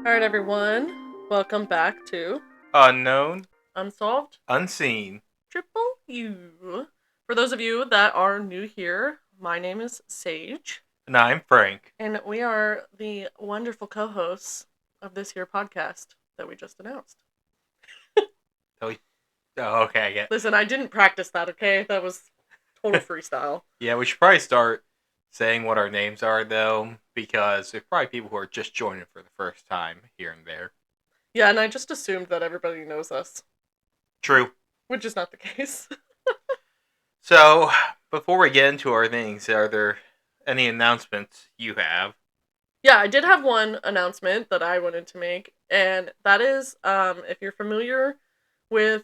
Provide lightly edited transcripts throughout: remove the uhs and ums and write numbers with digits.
Alright, everyone. Welcome back to Unknown, Unsolved unseen. Triple U. For those of you that are new here, my name is Sage, And I'm Frank. and we are the wonderful co-hosts of this here podcast that we just announced. Okay, I get. Listen, I didn't practice that, okay? That was total freestyle. Yeah, we should probably start saying what our names are, though, because there's probably people who are just joining for the first time here and there. Yeah, and I just assumed that everybody knows us, True. which is not the case. So, before we get into our things, are there any announcements you have? Yeah, I did have one announcement that I wanted to make, and that is, if you're familiar with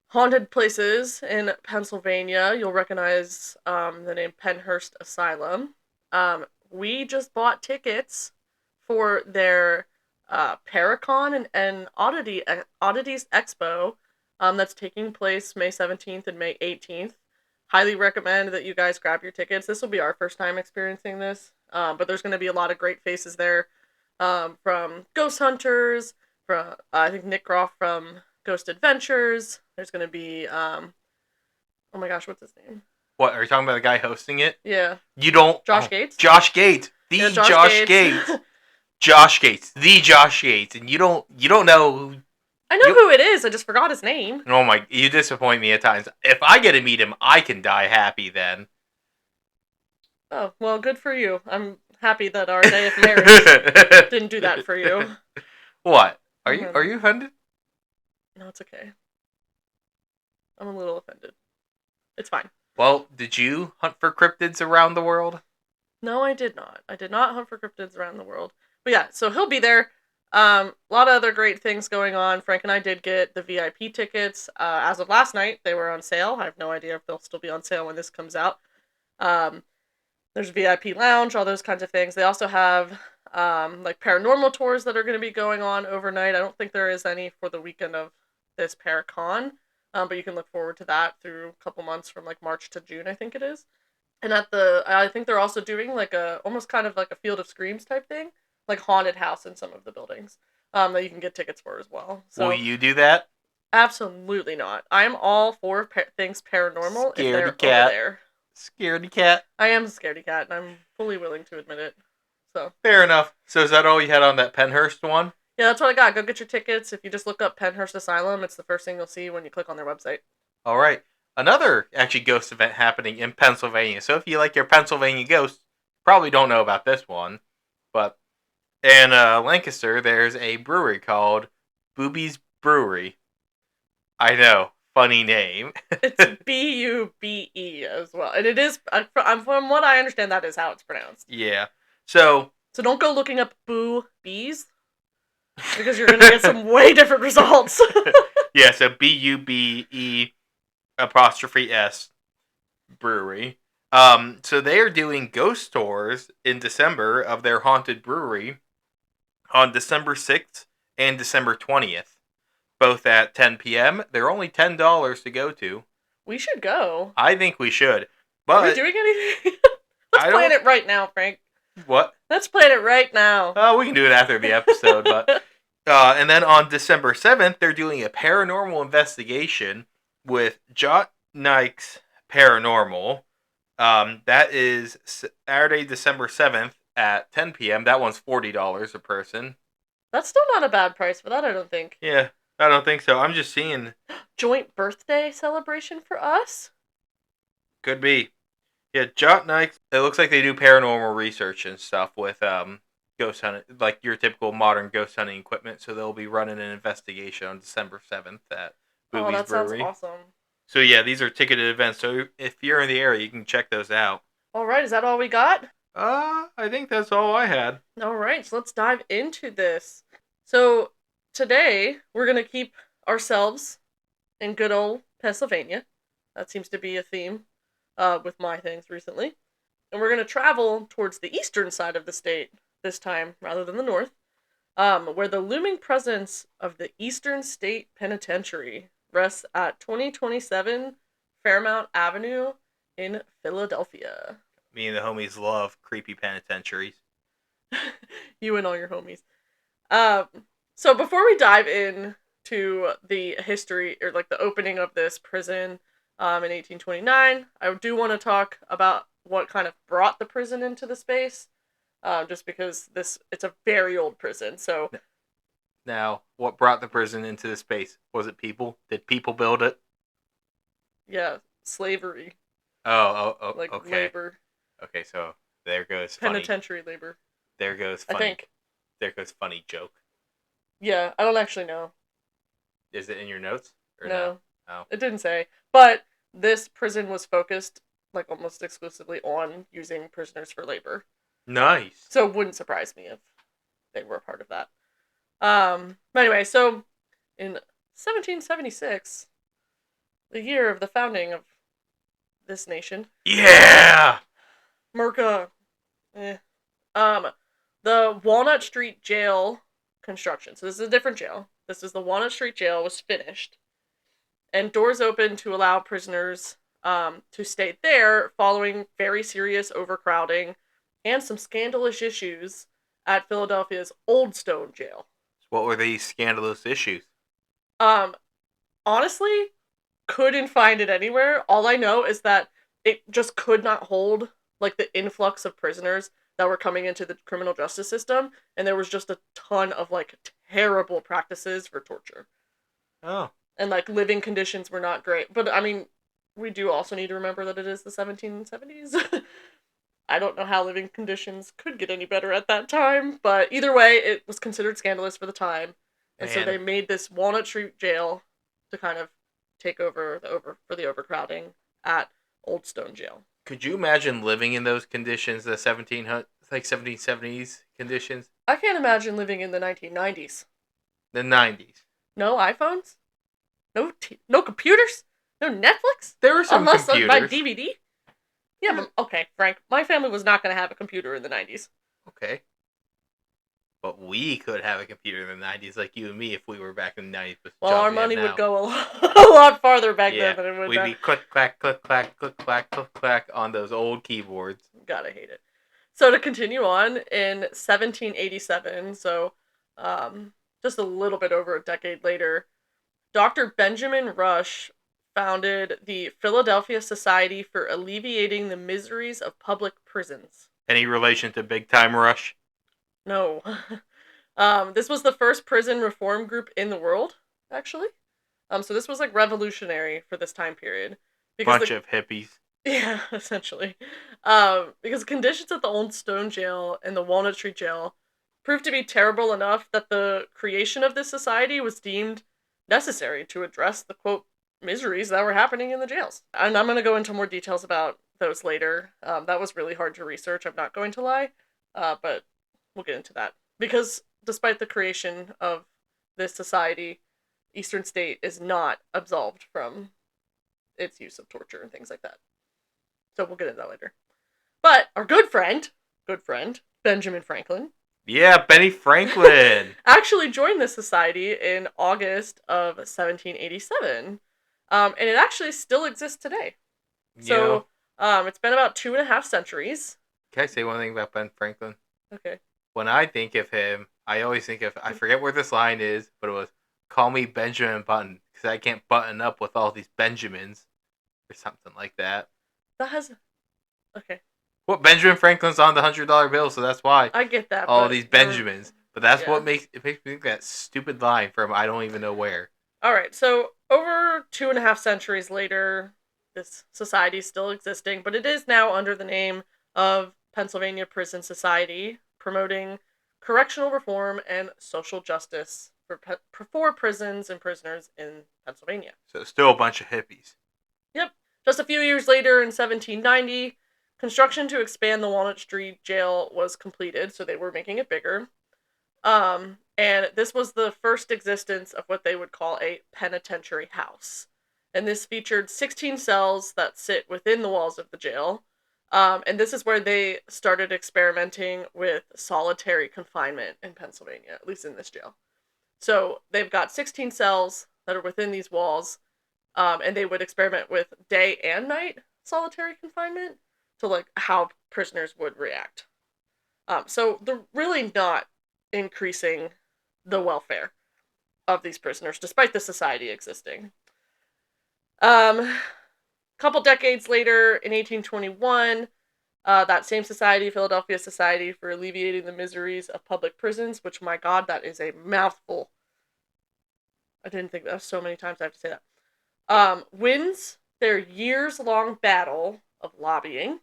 haunted places in Pennsylvania, you'll recognize the name Penhurst Asylum. We just bought tickets for their Paracon and Oddities Expo that's taking place May 17th and May 18th. Highly recommend that you guys grab your tickets. This will be our first time experiencing this, but there's going to be a lot of great faces there from Ghost Hunters, from I think Nick Groff from Ghost Adventures. There's gonna be oh my gosh, what's his name? What, are you talking about the guy hosting it? Yeah. You don't... Josh Gates? Josh Gates. The Josh Gates. Josh Gates. The Josh Gates. And you don't know... I know who it is, I just forgot his name. Oh my, you disappoint me at times. If I get to meet him, I can die happy then. Oh, well, good for you. I'm happy that our day of marriage didn't do that for you. What? Are you offended? No, it's okay. I'm a little offended. It's fine. Well, did you hunt for cryptids around the world? No, I did not. I did not hunt for cryptids around the world. But yeah, so he'll be there. A lot of other great things going on. Frank and I did get the VIP tickets. As of last night, they were on sale. I have no idea if they'll still be on sale when this comes out. There's VIP lounge, all those kinds of things. They also have like paranormal tours that are going to be going on overnight. I don't think there is any for the weekend of this Paracon, but you can look forward to that through a couple months from like March to June, I think it is. And I think they're also doing like almost kind of like a Field of Screams type thing, like haunted house in some of the buildings that you can get tickets for as well. So, will you do that? Absolutely not. I'm all for things paranormal if they're over there. Scaredy cat. I am a scaredy cat, and I'm fully willing to admit it. So fair enough. So is that all you had on that Penhurst one? Yeah, that's what I got. Go get your tickets. If you just look up Penhurst Asylum, it's the first thing you'll see when you click on their website. All right. Another actually ghost event happening in Pennsylvania. So if you like your Pennsylvania ghosts, probably don't know about this one, but in Lancaster, there's a brewery called Booby's Brewery. I know. Funny name. It's B-U-B-E as well. And it is, from what I understand, that is how it's pronounced. Yeah. So don't go looking up Boo Bees, because you're going to get some way different results. Yeah, so B-U-B-E apostrophe S brewery. So they are doing ghost tours in December of their haunted brewery on December 6th and December 20th. Both at 10 p.m. They're only $10 to go to. We should go. I think we should. But are we doing anything? Let's plan it right now, Frank. What? Let's plan it right now. Oh, we can do it after the episode. But and then on December 7th, they're doing a paranormal investigation with Jot Nikes Paranormal. That is Saturday, December 7th at 10 p.m. That one's $40 a person. That's still not a bad price for that, I don't think. Yeah. I don't think so. I'm just seeing... Joint birthday celebration for us? Could be. Yeah, Jot Nikes, it looks like they do paranormal research and stuff with ghost hunting, like your typical modern ghost hunting equipment, so they'll be running an investigation on December 7th at Booby's that Brewery. Sounds awesome. So yeah, these are ticketed events, so if you're in the area, you can check those out. Alright, is that all we got? I think that's all I had. Alright, so let's dive into this. So... today, we're going to keep ourselves in good old Pennsylvania. That seems to be a theme with my things recently. And we're going to travel towards the eastern side of the state this time, rather than the north, where the looming presence of the Eastern State Penitentiary rests at 2027 Fairmount Avenue in Philadelphia. Me and the homies love creepy penitentiaries. You and all your homies. Um, so before we dive in to the history or like the opening of this prison in 1829, I do want to talk about what kind of brought the prison into the space. Just because it's a very old prison. So Now, what brought the prison into the space? Was it people? Did people build it? yeah, slavery, like Okay. labor, Okay, so there goes funny. penitentiary labor. There goes I funny. think. There goes funny joke. Yeah, I don't actually know. Is it in your notes or no? No, Oh, it didn't say. But this prison was focused like almost exclusively on using prisoners for labor. nice. So it wouldn't surprise me if they were a part of that. But anyway, so in 1776, the year of the founding of this nation, Yeah. Merca, eh, um, the Walnut Street Jail construction. So this is a different jail. This is the Walnut Street Jail was finished, and doors opened to allow prisoners to stay there following very serious overcrowding and some scandalous issues at Philadelphia's Old Stone Jail. What were these scandalous issues? Um, Honestly, couldn't find it anywhere. All I know is that it just could not hold like the influx of prisoners that were coming into the criminal justice system, and there was just a ton of like terrible practices for torture. Oh. And like living conditions were not great. But I mean, we do also need to remember that it is the 1770s. I don't know how living conditions could get any better at that time, but either way, it was considered scandalous for the time. And so Man. they made this Walnut Street jail to kind of take over the overcrowding at Old Stone Jail. Could you imagine living in those conditions, the 1770s conditions? I can't imagine living in the 1990s. The 90s. No iPhones, no computers, no Netflix, There were some unless computers. by DVD. Yeah, but okay, Frank. My family was not going to have a computer in the 90s. Okay. But we could have a computer in the 90s, like you and me, if we were back in the 90s. With Well, our jobs we have money now. would go a lot farther back then than it would we'd now. be click, clack, click, clack, click, clack, click, clack on those old keyboards. Gotta hate it. So to continue on, in 1787, so just a little bit over a decade later, Dr. Benjamin Rush founded the Philadelphia Society for Alleviating the Miseries of Public Prisons. Any relation to Big Time Rush? No. This was the first prison reform group in the world, actually. So this was like revolutionary for this time period. Bunch of hippies. Yeah, essentially. Because conditions at the Old Stone Jail and the Walnut Street Jail proved to be terrible enough that the creation of this society was deemed necessary to address the quote miseries that were happening in the jails. And I'm going to go into more details about those later. That was really hard to research, I'm not going to lie. But we'll get into that. Because despite the creation of this society, Eastern State is not absolved from its use of torture and things like that. So we'll get into that later. But our good friend, Benjamin Franklin. Yeah, Benny Franklin. Actually joined the society in August of 1787. And it actually still exists today. So it's been about 2.5 centuries. Can I say one thing about Ben Franklin? Okay. When I think of him, I always think of, I forget where this line is, but it was, call me Benjamin Button, because I can't button up with all these Benjamins, or something like that. That has... Okay. Well, Benjamin Franklin's on the $100 bill, so that's why. I get that. All these Benjamins. But that's what yeah. makes me think that stupid line from I don't even know where. Alright, so over 2.5 centuries later, this society is still existing, but it is now under the name of Pennsylvania Prison Society, promoting correctional reform and social justice for prisons and prisoners in Pennsylvania. So still a bunch of hippies. Yep. Just a few years later, in 1790, construction to expand the Walnut Street jail was completed, so they were making it bigger. And this was the first existence of what they would call a penitentiary house. And this featured 16 cells that sit within the walls of the jail. And this is where they started experimenting with solitary confinement in Pennsylvania, at least in this jail. So they've got 16 cells that are within these walls, and they would experiment with day and night solitary confinement to like how prisoners would react. So they're really not increasing the welfare of these prisoners, despite the society existing. A couple decades later, in 1821, that same society, Philadelphia Society for Alleviating the Miseries of Public Prisons, which, my God, that is a mouthful. I didn't think that so many times I have to say that. Wins their years-long battle of lobbying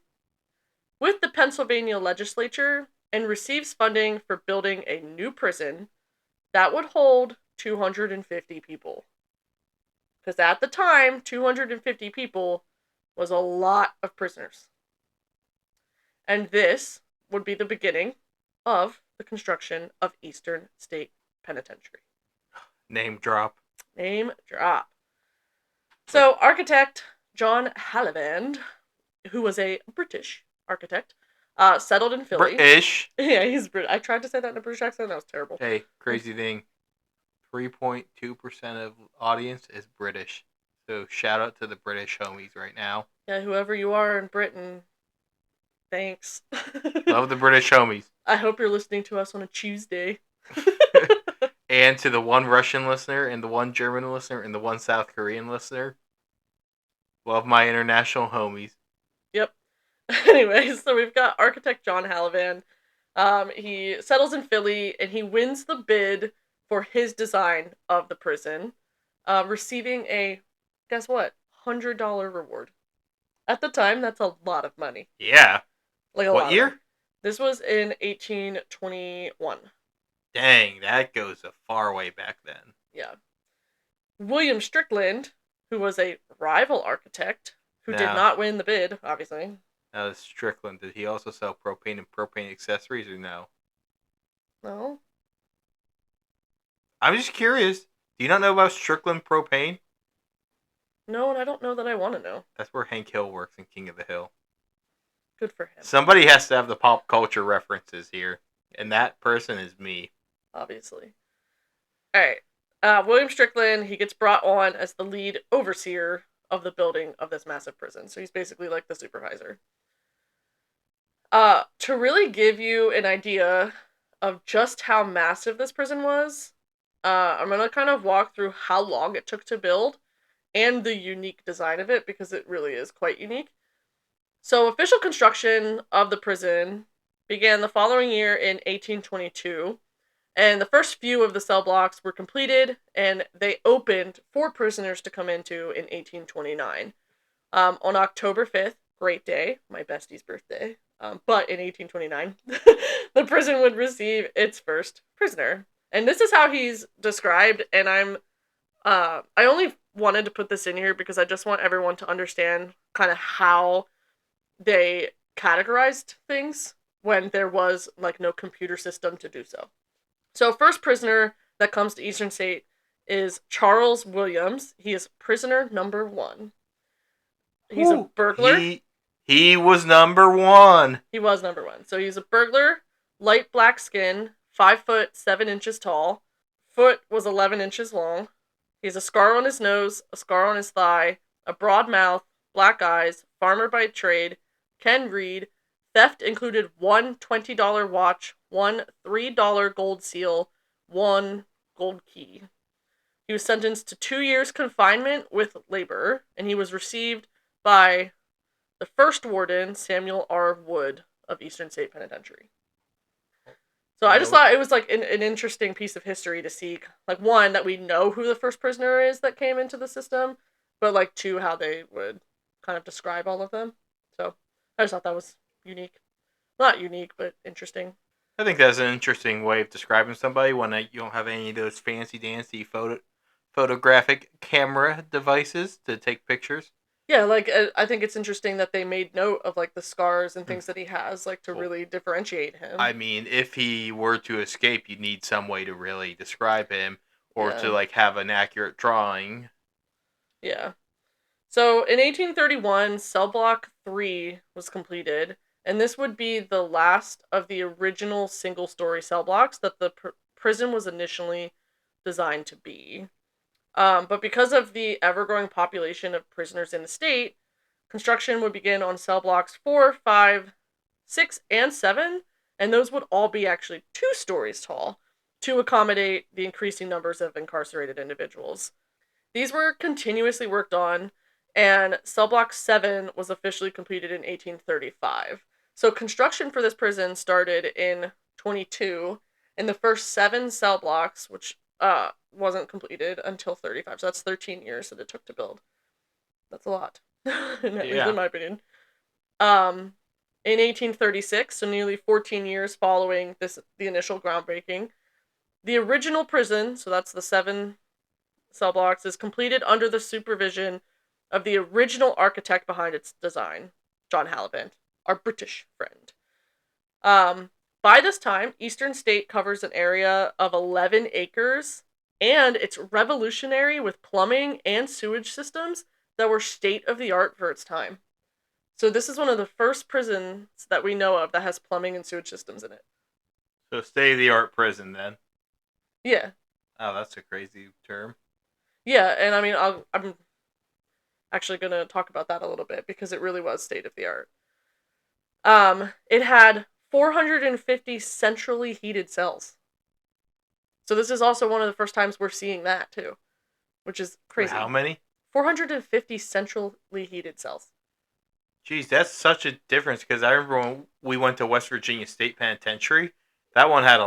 with the Pennsylvania legislature and receives funding for building a new prison that would hold 250 people. Because at the time, 250 people was a lot of prisoners. And this would be the beginning of the construction of Eastern State Penitentiary. Name drop. Name drop. So, architect John Hallivan, who was a British architect, settled in Philly. British. Yeah, he's British. I tried to say that in a British accent. That was terrible. Hey, crazy thing. 3.2% of audience is British. So shout out to the British homies right now. Yeah, whoever you are in Britain, thanks. Love the British homies. I hope you're listening to us on a Tuesday. And to the one Russian listener, and the one German listener, and the one South Korean listener. Love my international homies. Yep. Anyway, so we've got architect John Hallivan. He settles in Philly, and he wins the bid for his design of the prison, receiving a, guess what, $100 reward. At the time, that's a lot of money. Yeah. Like a what lot year? Of this was in 1821. Dang, that goes a far way back then. Yeah. William Strickland, who was a rival architect, who did not win the bid, obviously. Now, Strickland, did he also sell propane and propane accessories, or no? No. I'm just curious. Do you not know about Strickland Propane? No, and I don't know that I want to know. That's where Hank Hill works in King of the Hill. Good for him. Somebody has to have the pop culture references here, and that person is me. Obviously. Alright. William Strickland, he gets brought on as the lead overseer of the building of this massive prison. So he's basically like the supervisor. To really give you an idea of just how massive this prison was, I'm going to kind of walk through how long it took to build and the unique design of it, because it really is quite unique. So official construction of the prison began the following year in 1822, and the first few of the cell blocks were completed, and they opened for prisoners to come into in 1829. On October 5th, great day, my bestie's birthday, but in 1829, the prison would receive its first prisoner. And this is how he's described, and I only wanted to put this in here because I just want everyone to understand kind of how they categorized things when there was, like, no computer system to do so. So, first prisoner that comes to Eastern State is Charles Williams. He is prisoner number 1. He's a burglar. He was number 1. He was number 1. So he's a burglar, light black skin, 5 foot 7 inches tall. Foot was 11 inches long. He has a scar on his nose, a scar on his thigh, a broad mouth, black eyes, farmer by trade, can read. Theft included one $20 watch, one $3 gold seal, one gold key. He was sentenced to 2 years confinement with labor, and he was received by the first warden, Samuel R. Wood of Eastern State Penitentiary. So I just thought it was like an interesting piece of history to see, like, one, that we know who the first prisoner is that came into the system, but like, two, how they would kind of describe all of them. So I just thought that was unique. Not unique, but interesting. I think that's an interesting way of describing somebody when you don't have any of those fancy-dancy photographic camera devices to take pictures. Yeah, like, I think it's interesting that they made note of, like, the scars and things that he has, like, to really differentiate him. I mean, if he were to escape, you'd need some way to really describe him, or to, like, have an accurate drawing. Yeah. So, in 1831, Cell Block 3 was completed, and this would be the last of the original single-story cell blocks that the prison was initially designed to be. But because of the ever-growing population of prisoners in the state, construction would begin on cell blocks 4, 5, 6, and 7, and those would all be actually 2 stories tall, to accommodate the increasing numbers of incarcerated individuals. These were continuously worked on, and cell block 7 was officially completed in 1835. So construction for this prison started in 22, and the first 7 cell blocks, which wasn't completed until 35. So that's 13 years that it took to build. That's a lot, at least in my opinion. In 1836, so nearly 14 years following the initial groundbreaking, the original prison, so that's the 7 cell blocks, is completed under the supervision of the original architect behind its design, John Halibut, our British friend. By this time, Eastern State covers an area of 11 acres, and it's revolutionary with plumbing and sewage systems that were state-of-the-art for its time. So this is one of the first prisons that we know of that has plumbing and sewage systems in it. So state-of-the-art prison, then. Yeah. Oh, that's a crazy term. Yeah, and I mean, I'm actually going to talk about that a little bit because it really was state-of-the-art. It had 450 centrally heated cells. So this is also one of the first times we're seeing that, too, which is crazy. How many? 450 centrally heated cells. Jeez, that's such a difference, because I remember when we went to West Virginia State Penitentiary, that one had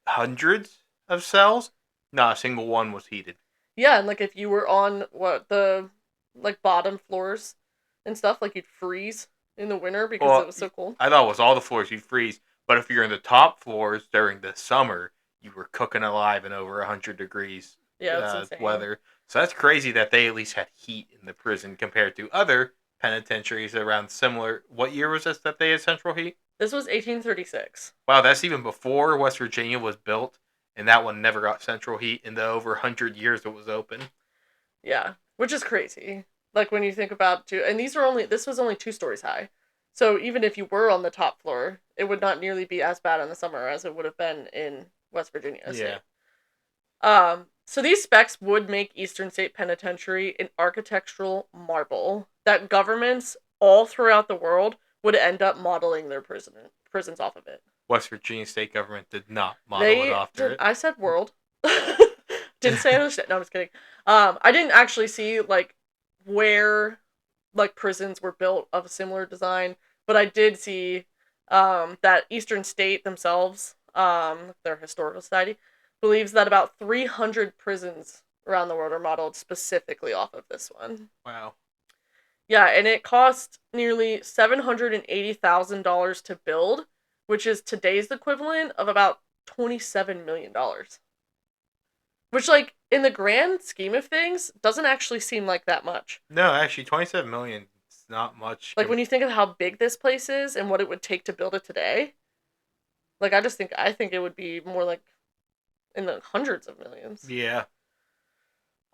hundreds of cells. Not a single one was heated. Yeah, and like if you were on the bottom floors and stuff, like you'd freeze in the winter because it was so cold. I thought it was all the floors you'd freeze, but if you're in the top floors during the summer, you were cooking alive in over 100 degrees weather. So that's crazy that they at least had heat in the prison compared to other penitentiaries around similar. What year was this that they had central heat? This was 1836. Wow, that's even before West Virginia was built, and that one never got central heat in the over 100 years it was open. Yeah, which is crazy. Like when you think about and this was only 2 stories high. So even if you were on the top floor, it would not nearly be as bad in the summer as it would have been in West Virginia. Yeah. So these specs would make Eastern State Penitentiary an architectural marvel that governments all throughout the world would end up modeling their prisons off of it. West Virginia state government did not model it after it. I said world. Didn't say other shit. No, I'm just kidding. I didn't actually see where prisons were built of a similar design, but I did see that Eastern State themselves, their historical society, believes that about 300 prisons around the world are modeled specifically off of this one. Wow. Yeah, and it cost nearly $780,000 to build, which is today's equivalent of about $27 million. Which, in the grand scheme of things, doesn't actually seem like that much. No, actually, $27 million is not much. When you think of how big this place is and what it would take to build it today, I think it would be more in the hundreds of millions. Yeah.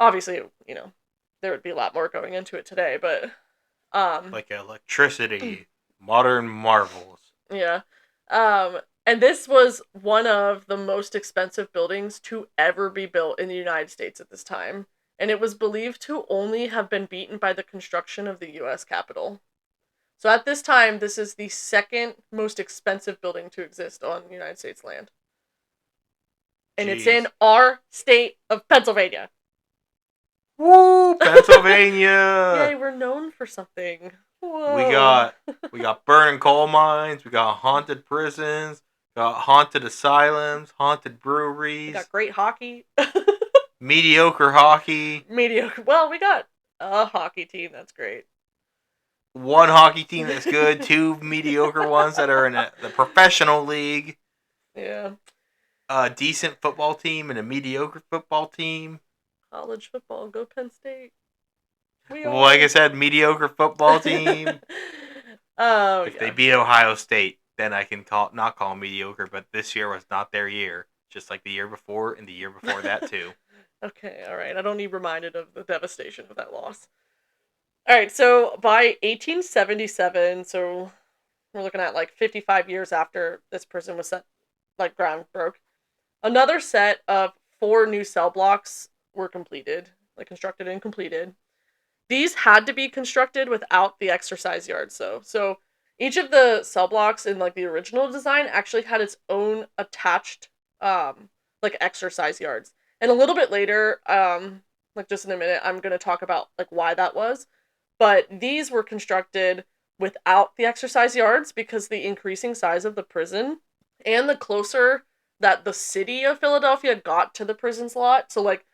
Obviously, there would be a lot more going into it today, but like electricity, modern marvels. Yeah. And this was one of the most expensive buildings to ever be built in the United States at this time, and it was believed to only have been beaten by the construction of the U.S. Capitol. So at this time, this is the second most expensive building to exist on United States land. And It's in our state of Pennsylvania. Woo, Pennsylvania! Yay, we're known for something. Whoa. We got burning coal mines, we got haunted prisons, got haunted asylums, haunted breweries. We got great hockey. Mediocre hockey. Well, we got a hockey team that's great. One hockey team that's good, 2 mediocre ones that are in the professional league. Yeah. A decent football team and a mediocre football team. College football, go Penn State. Like I said, mediocre football team. If they beat Ohio State, then I can not call them mediocre, but this year was not their year. Just like the year before and the year before that, too. Okay, alright. I don't need reminded of the devastation of that loss. Alright, so by 1877, so we're looking at 55 years after this prison was set, ground broke, another set of 4 new cell blocks were completed, constructed and completed. These had to be constructed without the exercise yards, though. So each of the cell blocks in the original design actually had its own attached like exercise yards. And a little bit later, like just in a minute, I'm gonna talk about like why that was. But these were constructed without the exercise yards because the increasing size of the prison and the closer that the city of Philadelphia got to the prison's lot. So like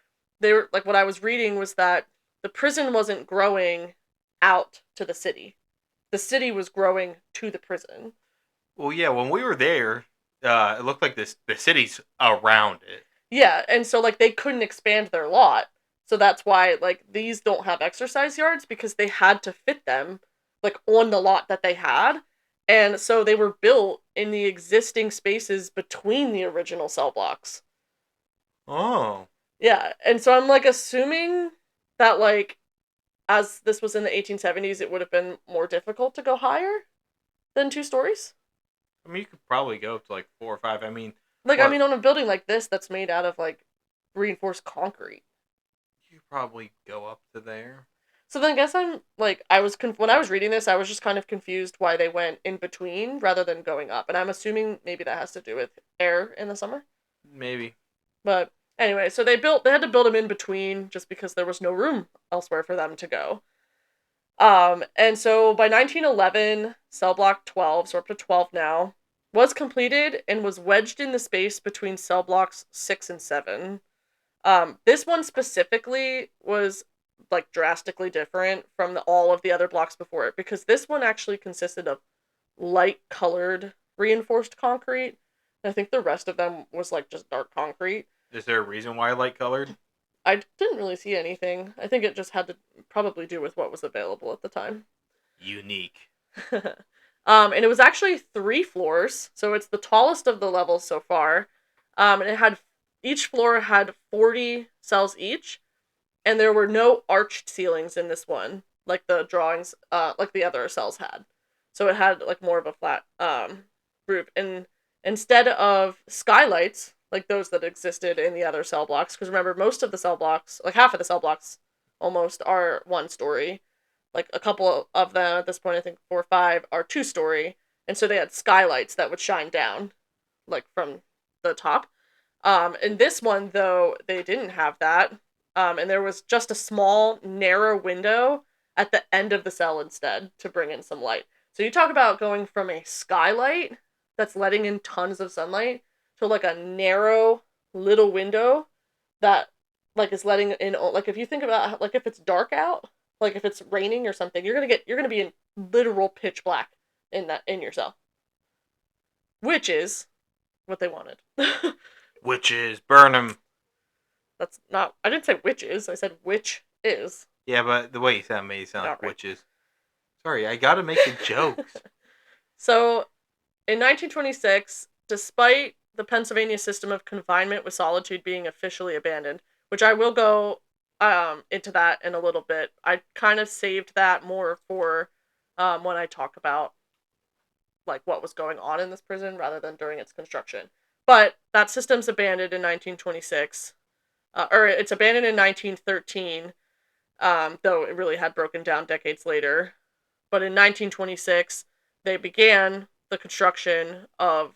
they were like what I was reading was that the prison wasn't growing out to the city. The city was growing to the prison. Well, yeah, when we were there, it looked like the city's around it. Yeah, and so like they couldn't expand their lot. So that's why like these don't have exercise yards because they had to fit them like on the lot that they had. And so they were built in the existing spaces between the original cell blocks. Oh. Yeah, and so I'm like assuming that like as this was in the 1870s it would have been more difficult to go higher than 2 stories. I mean, you could probably go up to like 4 or 5. I mean, Like I what? mean on a building like this that's made out of like reinforced concrete. You could probably go up to there. So then I guess I'm like when I was reading this I was just kind of confused why they went in between rather than going up. And I'm assuming maybe that has to do with air in the summer. Maybe. But anyway, so they had to build them in between just because there was no room elsewhere for them to go. And so by 1911, cell block 12, so up to 12 now, was completed and was wedged in the space between cell blocks 6 and 7. This one specifically was like drastically different from all of the other blocks before it because this one actually consisted of light colored reinforced concrete. And I think the rest of them was like just dark concrete. Is there a reason why light colored? I didn't really see anything. I think it just had to probably do with what was available at the time. Unique. And it was actually 3 floors, so it's the tallest of the levels so far. And each floor had 40 cells each, and there were no arched ceilings in this one, like the drawings, like the other cells had. So it had like more of a flat roof, and instead of skylights like those that existed in the other cell blocks, because remember most of the cell blocks, like half of the cell blocks, almost are 1 story. Like a couple of them at this point, I think 4 or 5 are 2 story, and so they had skylights that would shine down, like from the top. In this one though, they didn't have that. And there was just a small, narrow window at the end of the cell instead to bring in some light. So you talk about going from a skylight that's letting in tons of sunlight to like a narrow little window that like is letting in like if you think about like if it's dark out, like if it's raining or something, you're gonna be in literal pitch black in your cell. Which is what they wanted. Witches, burn them. That's not. I didn't say witches. I said which is. Yeah, but the way you sound made it sound like Not right. witches. Sorry, I gotta make the jokes. So, in 1926, despite the Pennsylvania system of confinement with solitude being officially abandoned, which I will go into that in a little bit, I kind of saved that more for when I talk about like what was going on in this prison rather than during its construction. But that system's abandoned in 1926. Or it's abandoned in 1913, though it really had broken down decades later. But in 1926, they began the construction of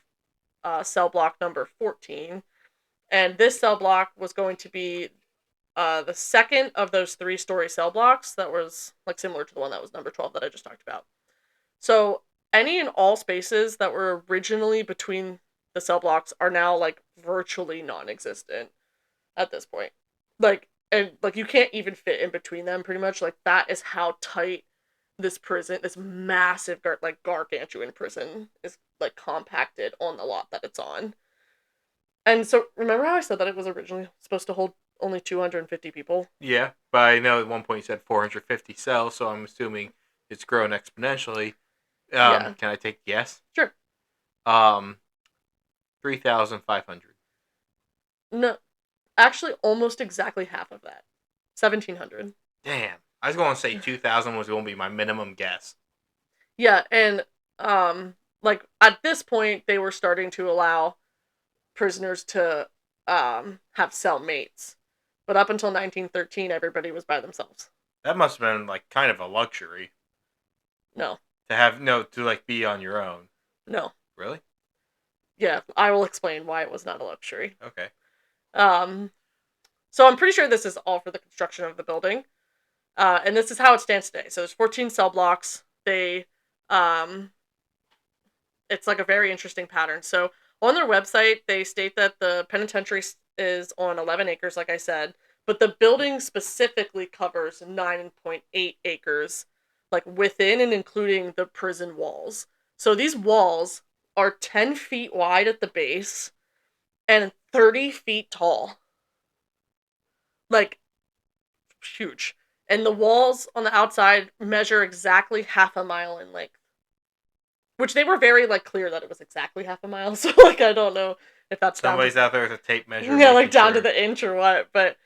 cell block number 14. And this cell block was going to be the second of those 3-story cell blocks that was like similar to the one that was number 12 that I just talked about. So any and all spaces that were originally between the cell blocks are now like virtually non-existent at this point. Like, and like you can't even fit in between them pretty much. Like that is how tight this prison, this massive like gargantuan prison is like compacted on the lot that it's on. And so remember how I said that it was originally supposed to hold only 250 people? Yeah, but I know at one point you said 450 cells, so I'm assuming it's grown exponentially. Yeah. Can I take a guess? Sure. 3,500. No, actually almost exactly half of that. 1,700. Damn. I was going to say 2,000 was going to be my minimum guess. Yeah, and like at this point they were starting to allow prisoners to have cellmates. But up until 1913 everybody was by themselves. That must have been like kind of a luxury No. to like be on your own. No. Really? Yeah, I will explain why it was not a luxury. Okay. Um, so I'm pretty sure this is all for the construction of the building. And this is how it stands today. So there's 14 cell blocks. Um, it's like a very interesting pattern. So on their website, they state that the penitentiary is on 11 acres, like I said, but the building specifically covers 9.8 acres, like within and including the prison walls. So these walls are 10 feet wide at the base and 30 feet tall. Like, huge. And the walls on the outside measure exactly half a mile in length. Which they were very, like, clear that it was exactly half a mile. So, like, I don't know if that's Somebody's out there with a tape measure. yeah, like, down to the inch or what. But,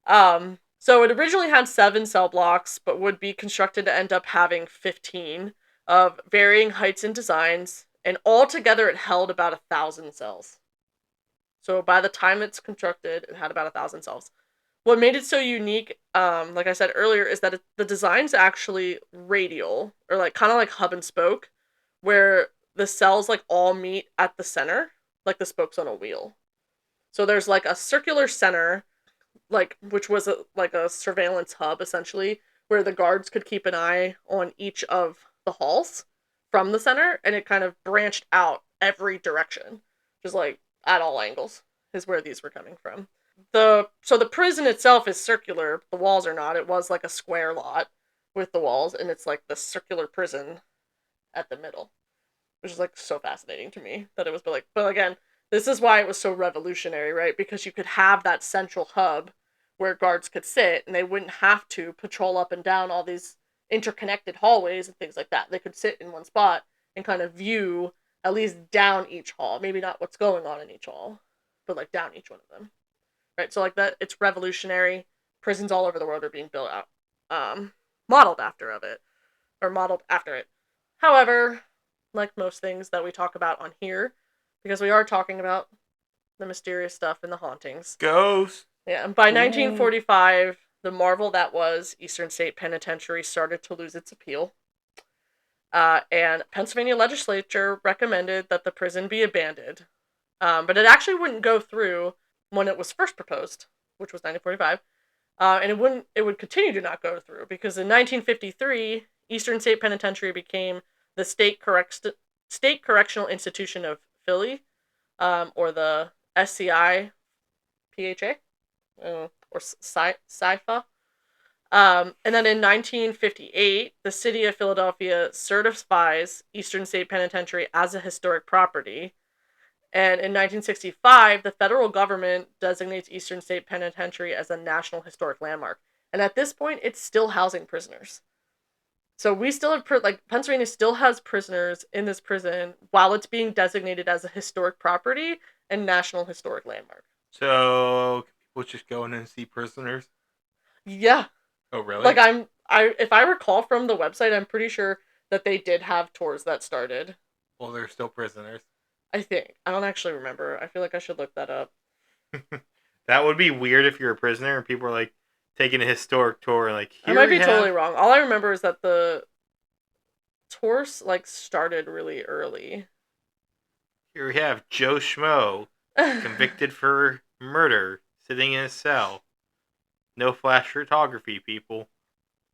so it originally had 7 cell blocks, but would be constructed to end up having 15 of varying heights and designs. And altogether, it held about 1,000 cells. So by the time it's constructed, it had about 1,000 cells. What made it so unique, like I said earlier, is that the design's actually radial, or like kind of like hub and spoke, where the cells like all meet at the center, like the spokes on a wheel. So there's like a circular center, like which was like a surveillance hub essentially, where the guards could keep an eye on each of the halls from the center, and it kind of branched out every direction, just like at all angles is where these were coming from. The prison itself is circular. The walls are not. It was like a square lot with the walls, and it's like the circular prison at the middle, which is like so fascinating to me that it was like. But again, this is why it was so revolutionary, right? Because you could have that central hub where guards could sit, and they wouldn't have to patrol up and down all these interconnected hallways and things like that. They could sit in one spot and kind of view at least down each hall. Maybe not what's going on in each hall, but like down each one of them. Right, so like that, it's revolutionary. Prisons all over the world are being built out, modeled after it. However, like most things that we talk about on here, because we are talking about the mysterious stuff and the hauntings. Ghosts. Yeah, and by 1945, the marvel that was Eastern State Penitentiary started to lose its appeal. And Pennsylvania legislature recommended that the prison be abandoned. But it actually wouldn't go through when it was first proposed, which was 1945, and it would continue to not go through because in 1953, Eastern State Penitentiary became the State Correctional Institution of Philly, or the SCI PHA, or SCIFA. And then in 1958, the city of Philadelphia certifies Eastern State Penitentiary as a historic property. And in 1965, the federal government designates Eastern State Penitentiary as a National Historic Landmark. And at this point, it's still housing prisoners. So we still have, Pennsylvania still has prisoners in this prison while it's being designated as a historic property and National Historic Landmark. So people just go in and see prisoners? Yeah. Oh, really? Like, if I recall from the website, I'm pretty sure that they did have tours that started. Well, they're still prisoners. I think. I don't actually remember. I feel like I should look that up. That would be weird if you're a prisoner and people are like taking a historic tour. Like, I might be totally wrong. All I remember is that the tours like started really early. Here we have Joe Schmo, convicted for murder, sitting in his cell. No flash photography, people.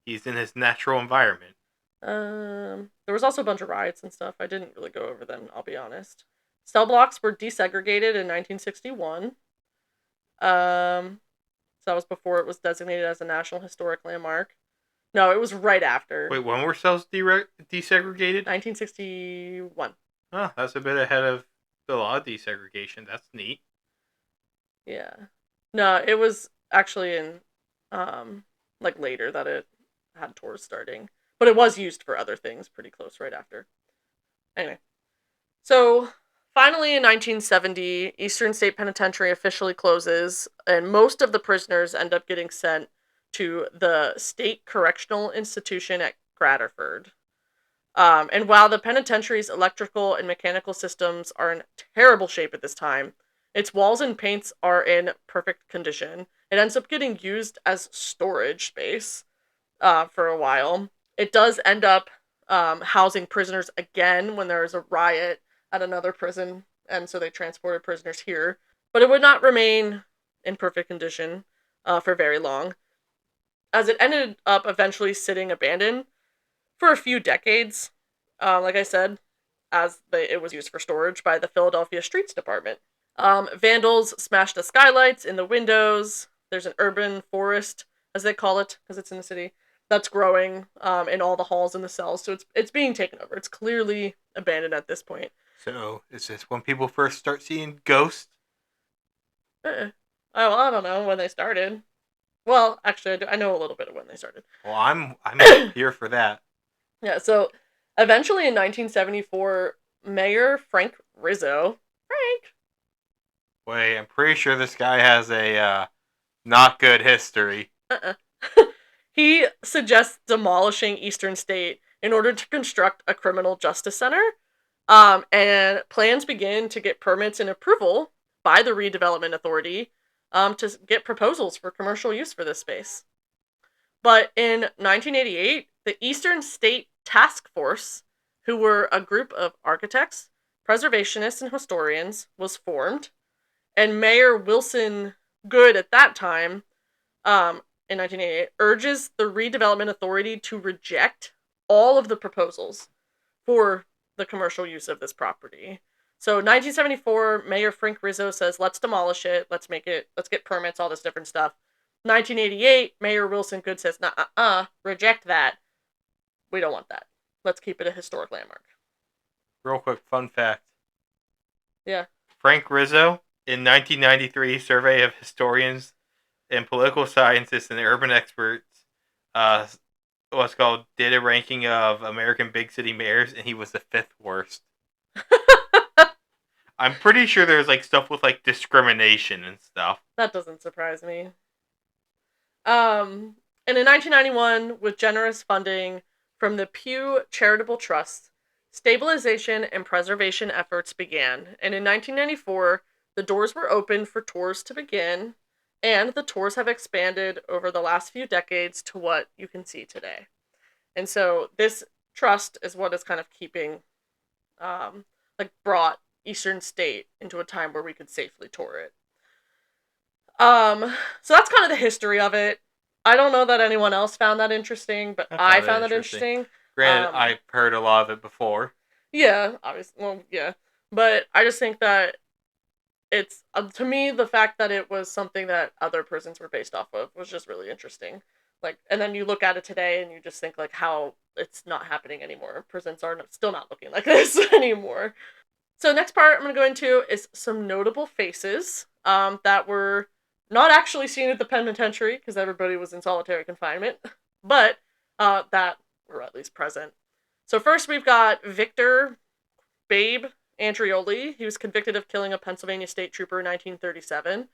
He's in his natural environment. There was also a bunch of riots and stuff. I didn't really go over them, I'll be honest. Cell blocks were desegregated in 1961. So that was before it was designated as a National Historic Landmark. No, it was right after. Wait, when were cells desegregated? 1961. Oh, that's a bit ahead of the law of desegregation. That's neat. Yeah. No, it was actually in, like later that it had tours starting. But it was used for other things pretty close right after. Anyway. So, finally in 1970, Eastern State Penitentiary officially closes, and most of the prisoners end up getting sent to the State Correctional Institution at Graterford. And while the penitentiary's electrical and mechanical systems are in terrible shape at this time, its walls and paints are in perfect condition. It ends up getting used as storage space for a while. It does end up housing prisoners again when there is a riot at another prison, and so they transported prisoners here. But it would not remain in perfect condition for very long, as it ended up eventually sitting abandoned for a few decades. Like I said, it was used for storage by the Philadelphia Streets Department. Vandals smashed the skylights in the windows. There's an urban forest, as they call it, because it's in the city, that's growing in all the halls and the cells. So it's being taken over. It's clearly abandoned at this point. So, is this when people first start seeing ghosts? Oh, I don't know when they started. Well, actually, I know a little bit of when they started. Well, I'm here for that. Yeah, so eventually in 1974, Mayor Frank Rizzo. Frank! Wait, I'm pretty sure this guy has a not good history. He suggests demolishing Eastern State in order to construct a criminal justice center. And plans begin to get permits and approval by the redevelopment authority to get proposals for commercial use for this space. But in 1988, the Eastern State Task Force, who were a group of architects, preservationists, and historians, was formed. And Mayor Wilson Good at that time, in 1988, urges the redevelopment authority to reject all of the proposals for the commercial use of this property. So 1974, Mayor Frank Rizzo says, let's demolish it, let's get permits, all this different stuff. 1988, Mayor Wilson Good says, reject that. We don't want that. Let's keep it a historic landmark. Real quick fun fact. Yeah. Frank Rizzo, in 1993 survey of historians and political scientists and urban experts, what's called did a ranking of American big city mayors, and he was the 5th worst. I'm pretty sure there's like stuff with like discrimination and stuff. That doesn't surprise me. And in 1991, with generous funding from the Pew Charitable Trust, stabilization and preservation efforts began. And in 1994, the doors were opened for tours to begin, and the tours have expanded over the last few decades to what you can see today. And so this trust is what is kind of keeping, brought Eastern State into a time where we could safely tour it. So that's kind of the history of it. I don't know that anyone else found that interesting, but I found that interesting. Granted, I've heard a lot of it before. Yeah, obviously. Well, yeah. But I just think that it's, to me, the fact that it was something that other prisons were based off of was just really interesting. And then you look at it today and you just think, how it's not happening anymore. Prisons are still not looking like this anymore. So next part I'm going to go into is some notable faces that were not actually seen at the penitentiary, because everybody was in solitary confinement, but that were at least present. So first we've got Victor Babe Andrioli. He was convicted of killing a Pennsylvania state trooper in 1937,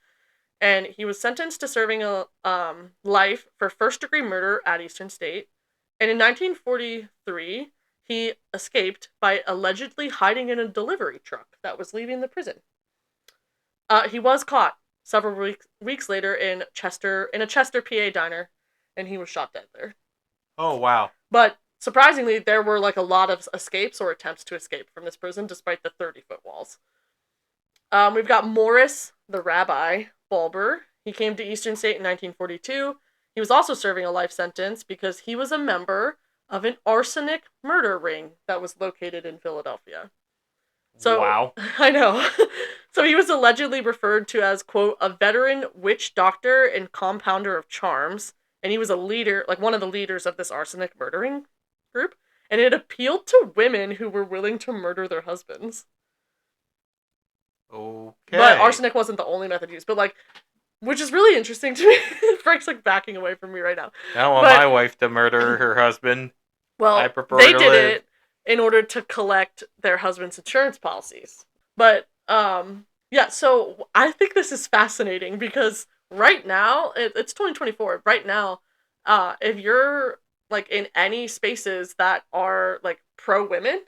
and he was sentenced to serving a life for first-degree murder at Eastern State. And in 1943, he escaped by allegedly hiding in a delivery truck that was leaving the prison. He was caught several weeks later in a Chester, PA diner, and he was shot dead there. Oh, wow. But surprisingly, there were a lot of escapes or attempts to escape from this prison, despite the 30-foot walls. We've got Morris, the rabbi, Bulber. He came to Eastern State in 1942. He was also serving a life sentence because he was a member of an arsenic murder ring that was located in Philadelphia. So, wow. I know. So he was allegedly referred to as, quote, a veteran witch doctor and compounder of charms. And he was a leader, one of the leaders of this arsenic murdering group. And it appealed to women who were willing to murder their husbands. Okay. But arsenic wasn't the only method used. But, which is really interesting to me. Frank's, backing away from me right now. I don't want my wife to murder her husband. Well, I prefer they to did live. it in order to collect their husband's insurance policies. But, yeah, so I think this is fascinating because right now, it's 2024. Right now, if you're, in any spaces that are, pro-women,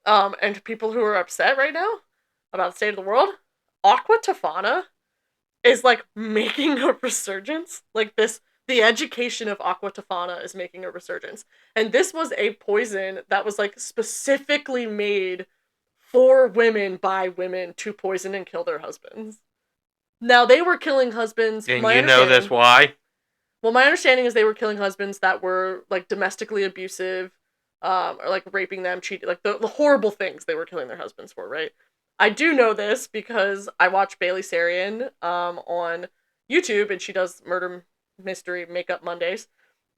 and people who are upset right now about the state of the world, Aqua Tofana is, making a resurgence. The education of Aqua Tofana is making a resurgence. And this was a poison that was, specifically made for women by women to poison and kill their husbands. Now, they were killing husbands. And you know this why? Well, my understanding is they were killing husbands that were, like, domestically abusive, or, like, raping them, cheating, like, the horrible things they were killing their husbands for, right? I do know this because I watch Bailey Sarian, on YouTube, and she does murder mystery makeup Mondays.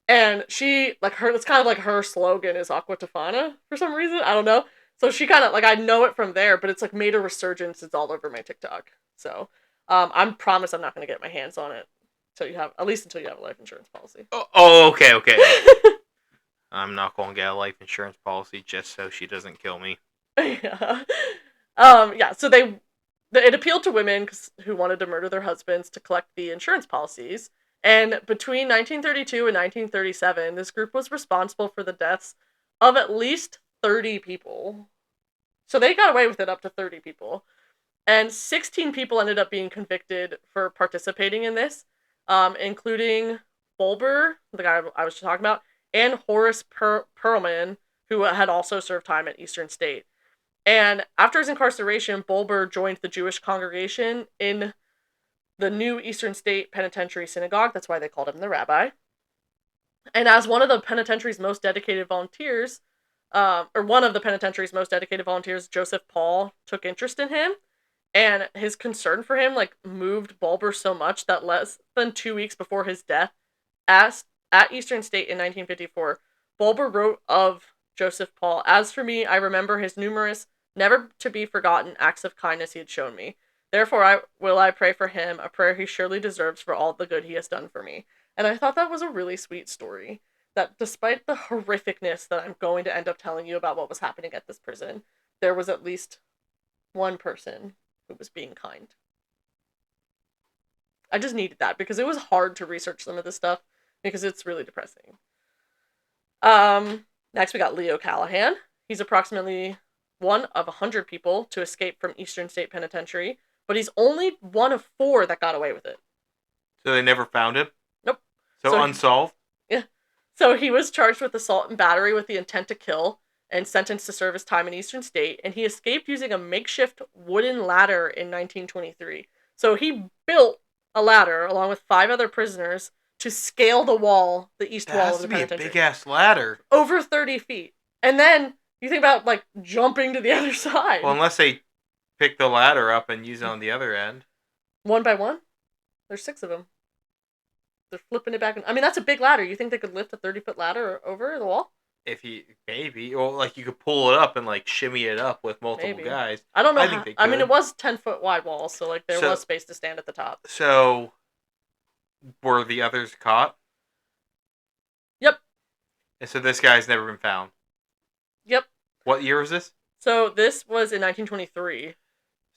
And she, like, it's kind of like her slogan is Aqua Tofana for some reason. I don't know. So she kind of, like, I know it from there, but it's, like, made a resurgence. It's all over my TikTok. So, I'm promised I'm not going to get my hands on it at least until you have a life insurance policy. Okay. I'm not going to get a life insurance policy just so she doesn't kill me. Yeah. Yeah, so it appealed to women who wanted to murder their husbands to collect the insurance policies. And between 1932 and 1937, this group was responsible for the deaths of at least 30 people. So they got away with it up to 30 people. And 16 people ended up being convicted for participating in this, including Bulber, the guy I was just talking about, and Horace Perlman, who had also served time at Eastern State. And after his incarceration, Bulber joined the Jewish congregation in the new Eastern State Penitentiary synagogue. That's why they called him the rabbi. And as one of the penitentiary's most dedicated volunteers, Joseph Paul took interest in him. And his concern for him, like, moved Bulber so much that less than 2 weeks before his death at Eastern State in 1954, Bulber wrote of Joseph Paul, "As for me, I remember his numerous, never-to-be-forgotten acts of kindness he had shown me. Therefore I pray for him, a prayer he surely deserves for all the good he has done for me." And I thought that was a really sweet story, that despite the horrificness that I'm going to end up telling you about what was happening at this prison, there was at least one person who was being kind. I just needed that because it was hard to research some of this stuff because it's really depressing. Next we got Leo Callahan. He's approximately one of 100 people to escape from Eastern State Penitentiary, but he's only one of 4 that got away with it. So they never found him? Nope. So unsolved? Yeah. So he was charged with assault and battery with the intent to kill and sentenced to serve his time in Eastern State, and he escaped using a makeshift wooden ladder in 1923. So he built a ladder along with 5 other prisoners to scale the east wall of the penitentiary. That has to be a big-ass ladder. Over 30 feet. And then you think about, like, jumping to the other side. Well, unless they pick the ladder up and use it on the other end. One by one? There's 6 of them. They're flipping it back. I mean, that's a big ladder. You think they could lift a 30-foot ladder over the wall? Maybe. Or, like, you could pull it up and, like, shimmy it up with multiple guys. I don't know. I mean, it was 10-foot wide walls, so, like, there was space to stand at the top. So, were the others caught? Yep. And so this guy's never been found? Yep. What year was this? So, this was in 1923.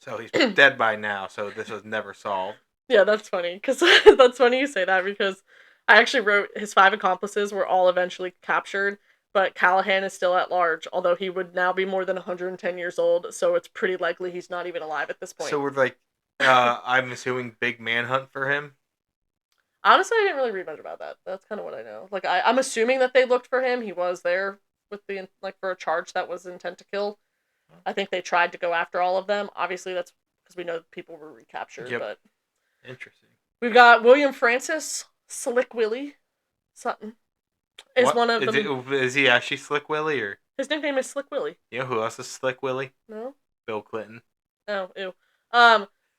So, he's dead by now, so this was never solved. Yeah, that's funny. Because that's funny you say that, because I actually wrote his 5 accomplices were all eventually captured, but Callahan is still at large, although he would now be more than 110 years old, so it's pretty likely he's not even alive at this point. So we're like, I'm assuming big manhunt for him? Honestly, I didn't really read much about that. That's kind of what I know. Like, I'm assuming that they looked for him. He was there with for a charge that was intent to kill. I think they tried to go after all of them. Obviously, that's because we know people were recaptured. Yep. But interesting. We've got William Francis Slick Willie Sutton. Is he actually Slick Willie, or his nickname is Slick Willie? You know who else is Slick Willie? No. Bill Clinton. Oh, ew.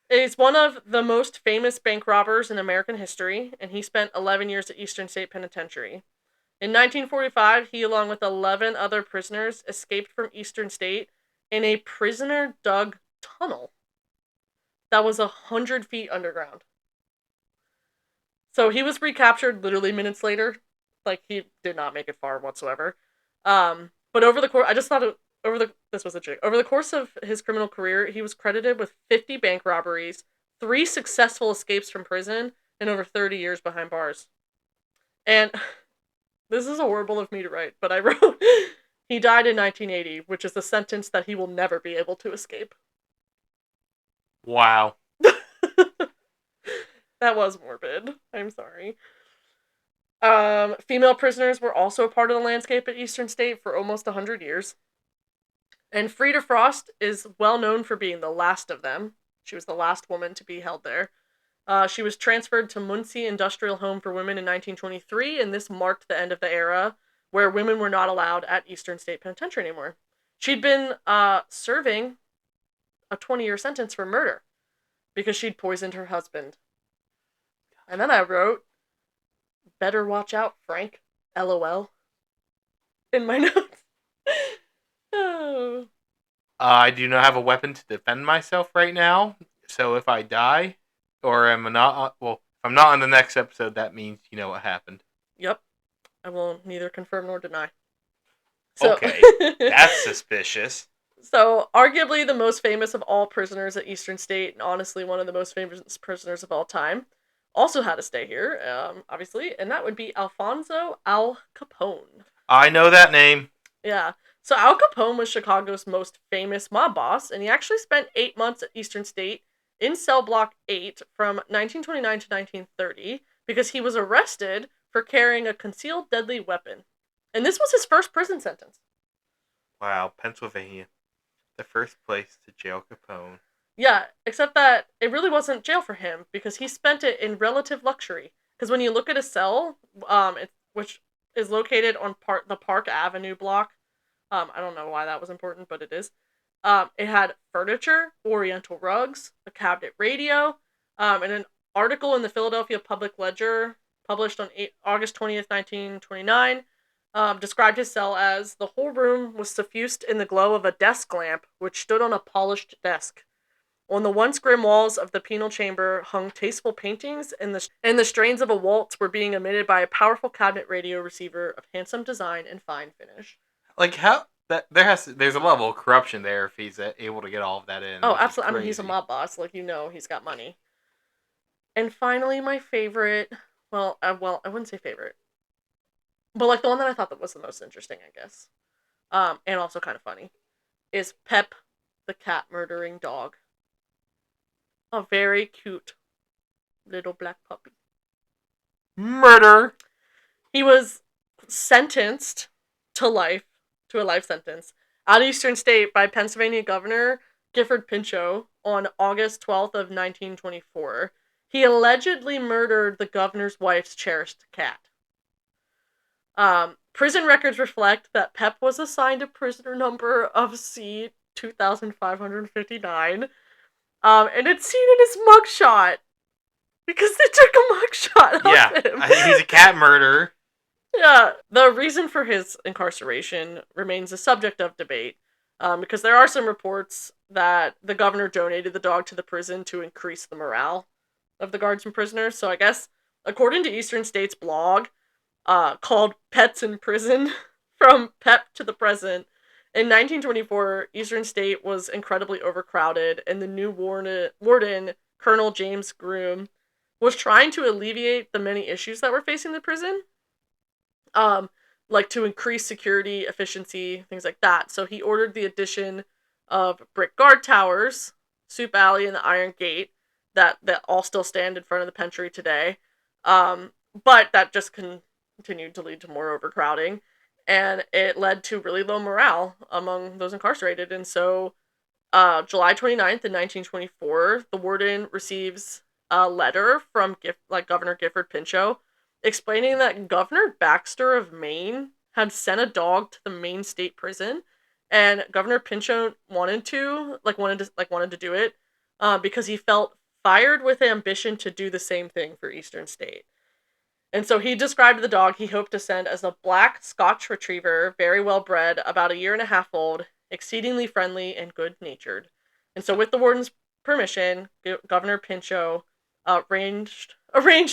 He's one of the most famous bank robbers in American history, and he spent 11 years at Eastern State Penitentiary. In 1945, he, along with 11 other prisoners, escaped from Eastern State in a prisoner-dug tunnel that was 100 feet underground. So he was recaptured literally minutes later. Like, he did not make it far whatsoever. But over the course, this was a joke. Over the course of his criminal career, he was credited with 50 bank robberies, 3 successful escapes from prison, and over 30 years behind bars. And this is horrible of me to write, but I wrote, he died in 1980, which is a sentence that he will never be able to escape. Wow. That was morbid. I'm sorry. Female prisoners were also a part of the landscape at Eastern State for almost 100 years. And Frida Frost is well known for being the last of them. She was the last woman to be held there. She was transferred to Muncie Industrial Home for Women in 1923, and this marked the end of the era where women were not allowed at Eastern State Penitentiary anymore. She'd been serving a 20-year sentence for murder because she'd poisoned her husband. And then I wrote, better watch out, Frank. LOL. In my notes. Oh. I do not have a weapon to defend myself right now, so if I die, or am not, if I'm not on the next episode, that means you know what happened. Yep. I will neither confirm nor deny. So, okay, that's suspicious. So, arguably the most famous of all prisoners at Eastern State, and honestly one of the most famous prisoners of all time, also had to stay here, obviously, and that would be Alfonso Al Capone. I know that name. Yeah. So Al Capone was Chicago's most famous mob boss, and he actually spent 8 months at Eastern State in cell block 8 from 1929 to 1930 because he was arrested for carrying a concealed deadly weapon. And this was his first prison sentence. Wow, Pennsylvania. The first place to jail Capone. Yeah, except that it really wasn't jail for him because he spent it in relative luxury. Because when you look at a cell, which is located on the Park Avenue block, I don't know why that was important, but it is. It had furniture, oriental rugs, a cabinet radio, and an article in the Philadelphia Public Ledger published on August 20th, 1929, described his cell as the whole room was suffused in the glow of a desk lamp, which stood on a polished desk. On the once grim walls of the penal chamber hung tasteful paintings, and the strains of a waltz were being emitted by a powerful cabinet radio receiver of handsome design and fine finish. Like how that there's a level of corruption there if he's able to get all of that in. Oh, absolutely. I mean, he's a mob boss. Like, he's got money. And finally, my favorite. Well, I wouldn't say favorite, but like the one that I thought that was the most interesting, I guess, and also kind of funny, is Pep, the cat murdering dog. A very cute little black puppy. Murder. He was sentenced to a life sentence at Eastern State by Pennsylvania Governor Gifford Pinchot on August 12th of 1924. He allegedly murdered the governor's wife's cherished cat. Prison records reflect that Pep was assigned a prisoner number of C 2559. And it's seen in his mugshot. Because they took a mugshot of him. Yeah, he's a cat murderer. Yeah, the reason for his incarceration remains a subject of debate. Because there are some reports that the governor donated the dog to the prison to increase the morale of the guards and prisoners. So I guess, according to Eastern State's blog, called Pets in Prison, From Pep to the Present, in 1924, Eastern State was incredibly overcrowded, and the new warden, Colonel James Groom, was trying to alleviate the many issues that were facing the prison, like to increase security, efficiency, things like that. So he ordered the addition of brick guard towers, Soup Alley, and the Iron Gate, that all still stand in front of the Penitentiary today, but that just continued to lead to more overcrowding. And it led to really low morale among those incarcerated. And so July 29th in 1924, the warden receives a letter from Governor Gifford Pinchot explaining that Governor Baxter of Maine had sent a dog to the Maine State Prison, and Governor Pinchot wanted to do it because he felt fired with ambition to do the same thing for Eastern State. And so he described the dog he hoped to send as a black Scotch retriever, very well bred, about 1.5 years old, exceedingly friendly and good-natured. And so with the warden's permission, Governor Pinchot arranged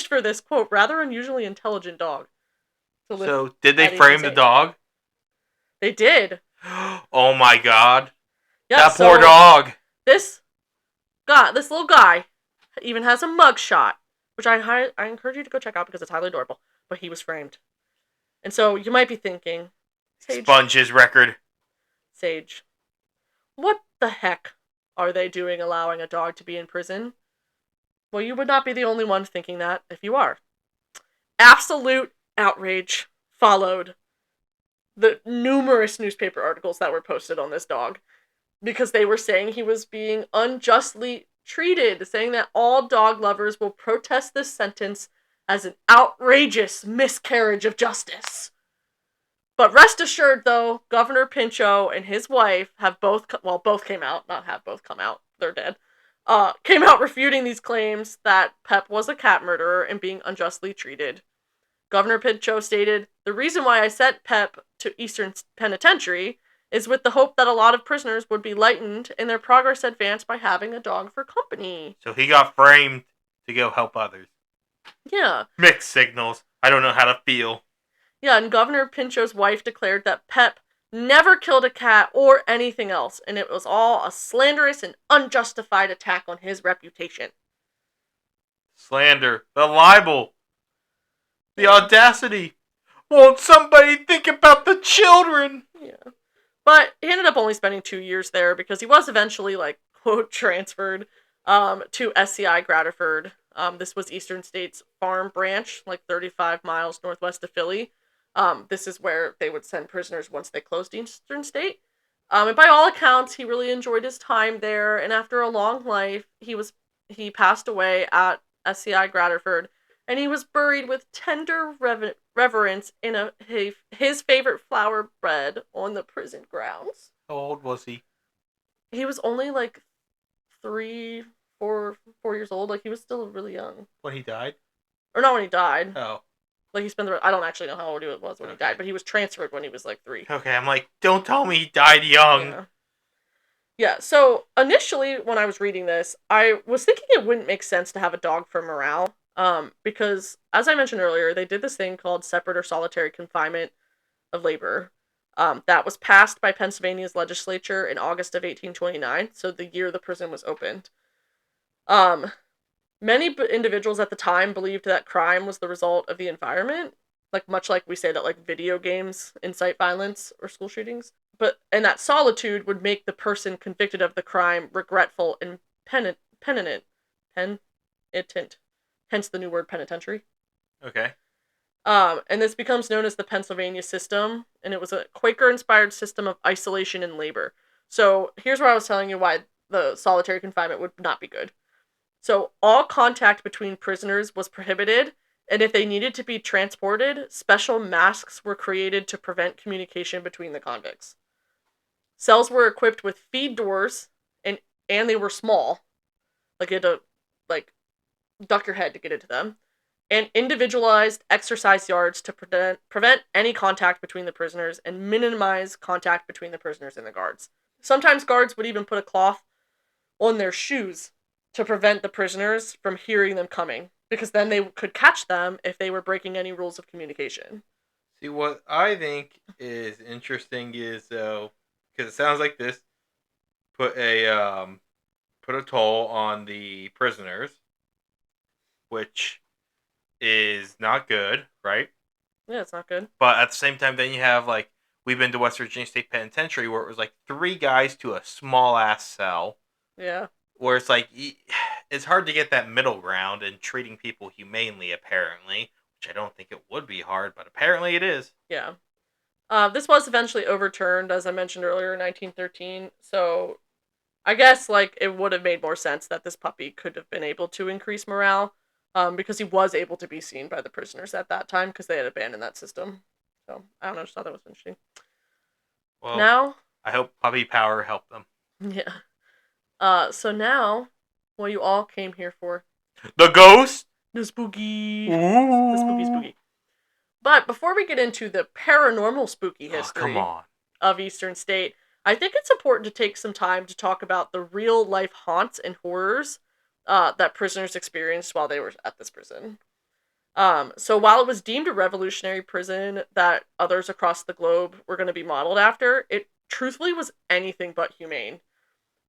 for this, quote, rather unusually intelligent dog. So did they frame the dog? They did. Oh my god. Yeah, that poor dog. This little guy even has a mugshot, which I encourage you to go check out because it's highly adorable. But he was framed. And so you might be thinking, Sponge's record. Sage, what the heck are they doing allowing a dog to be in prison? Well, you would not be the only one thinking that if you are. Absolute outrage followed the numerous newspaper articles that were posted on this dog because they were saying he was being unjustly treated, saying that all dog lovers will protest this sentence as an outrageous miscarriage of justice. But rest assured, though, Governor Pinchot and his wife have both came out, not have both come out, they're dead, came out refuting these claims that Pep was a cat murderer and being unjustly treated. Governor Pinchot stated, "The reason why I sent Pep to Eastern Penitentiary is with the hope that a lot of prisoners would be lightened and their progress advanced by having a dog for company." So he got framed to go help others. Yeah. Mixed signals. I don't know how to feel. Yeah, and Governor Pinchot's wife declared that Pep never killed a cat or anything else, and it was all a slanderous and unjustified attack on his reputation. Slander. The libel. The audacity. Won't somebody think about the children? Yeah. But he ended up only spending 2 years there because he was eventually, quote, transferred to SCI Graterford. This was Eastern State's farm branch, 35 miles northwest of Philly. This is where they would send prisoners once they closed Eastern State. And by all accounts, he really enjoyed his time there. And after a long life, he passed away at SCI Graterford, and he was buried with tender reverence in his favorite flour bread on the prison grounds. How old was he? He was only 4 years old. He was still really young. When he died? Or not when he died. Oh. He spent I don't actually know how old he was when he died, but he was transferred when he was 3. Okay, I'm don't tell me he died young. Yeah, so initially when I was reading this, I was thinking it wouldn't make sense to have a dog for morale. Because, as I mentioned earlier, they did this thing called separate or solitary confinement of labor. That was passed by Pennsylvania's legislature in August of 1829, so the year the prison was opened. Many individuals at the time believed that crime was the result of the environment, much like we say that video games incite violence or school shootings. And that solitude would make the person convicted of the crime regretful and penitent. Hence the new word penitentiary. Okay. And this becomes known as the Pennsylvania system, and it was a Quaker-inspired system of isolation and labor. So here's where I was telling you why the solitary confinement would not be good. So all contact between prisoners was prohibited, and if they needed to be transported, special masks were created to prevent communication between the convicts. Cells were equipped with feed doors, and they were small. You had to, duck your head to get into them. And individualized exercise yards to prevent any contact between the prisoners and minimize contact between the prisoners and the guards. Sometimes guards would even put a cloth on their shoes to prevent the prisoners from hearing them coming, because then they could catch them if they were breaking any rules of communication. See, what I think is interesting is, though, because it sounds like this put a toll on the prisoners, which is not good, right? Yeah, it's not good. But at the same time, then you have, we've been to West Virginia State Penitentiary, where it was, 3 guys to a small-ass cell. Yeah. Where it's it's hard to get that middle ground in treating people humanely, apparently. Which I don't think it would be hard, but apparently it is. Yeah. This was eventually overturned, as I mentioned earlier, in 1913. So I guess, it would have made more sense that this puppy could have been able to increase morale. Because he was able to be seen by the prisoners at that time, because they had abandoned that system. So, I don't know, just thought that was interesting. Well, now, I hope puppy power helped them. Yeah. So now, what you all came here for? The ghost? The spooky. Ooh. The spooky. But before we get into the paranormal spooky history of Eastern State, I think it's important to take some time to talk about the real-life haunts and horrors that prisoners experienced while they were at this prison. So while it was deemed a revolutionary prison that others across the globe were going to be modeled after, it truthfully was anything but humane.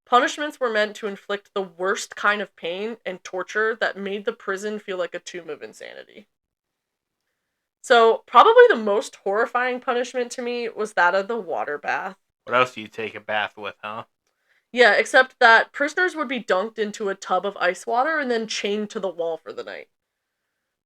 Punishments were meant to inflict the worst kind of pain and torture that made the prison feel like a tomb of insanity. So probably the most horrifying punishment to me was that of the water bath. What else do you take a bath with, huh? Yeah, except that prisoners would be dunked into a tub of ice water and then chained to the wall for the night.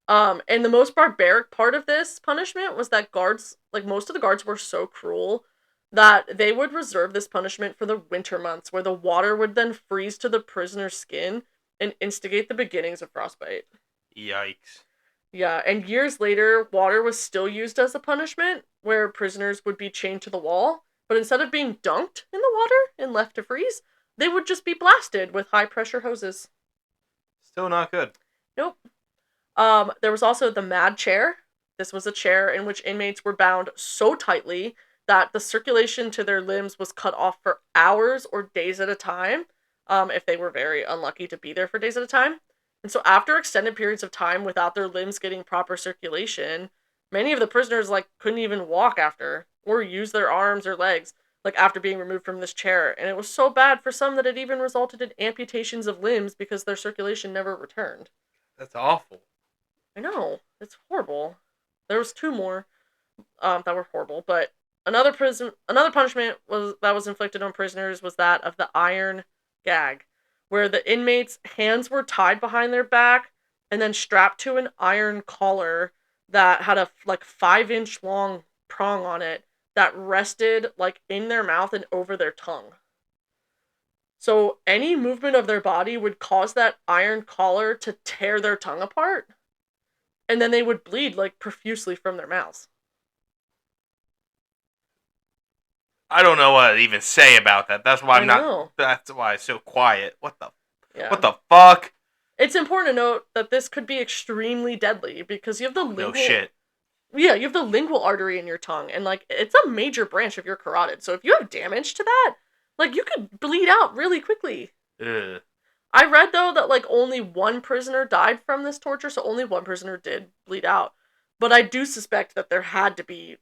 And the most barbaric part of this punishment was that guards, most of the guards were so cruel that they would reserve this punishment for the winter months, where the water would then freeze to the prisoner's skin and instigate the beginnings of frostbite. Yikes. Yeah, and years later, water was still used as a punishment, where prisoners would be chained to the wall, but instead of being dunked in the water and left to freeze, they would just be blasted with high-pressure hoses. Still not good. Nope. There was also the mad chair. This was a chair in which inmates were bound so tightly that the circulation to their limbs was cut off for hours or days at a time, if they were very unlucky to be there for days at a time. And so after extended periods of time without their limbs getting proper circulation, many of the prisoners couldn't even walk after or use their arms or legs after being removed from this chair. And it was so bad for some that it even resulted in amputations of limbs because their circulation never returned. That's awful. I know. It's horrible. There was 2 more that were horrible, but another punishment was inflicted on prisoners was that of the iron gag, where the inmates' hands were tied behind their back and then strapped to an iron collar that had a 5-inch long prong on it that rested in their mouth and over their tongue. So any movement of their body would cause that iron collar to tear their tongue apart, and then they would bleed profusely from their mouths. I don't know what to even say about that. That's why know. That's why it's so quiet. What the fuck? It's important to note that this could be extremely deadly because you have the lingual... No shit. Yeah, you have the lingual artery in your tongue, and it's a major branch of your carotid. So if you have damage to that, you could bleed out really quickly. Ugh. I read though that only 1 prisoner died from this torture, so only 1 prisoner did bleed out. But I do suspect that there had to be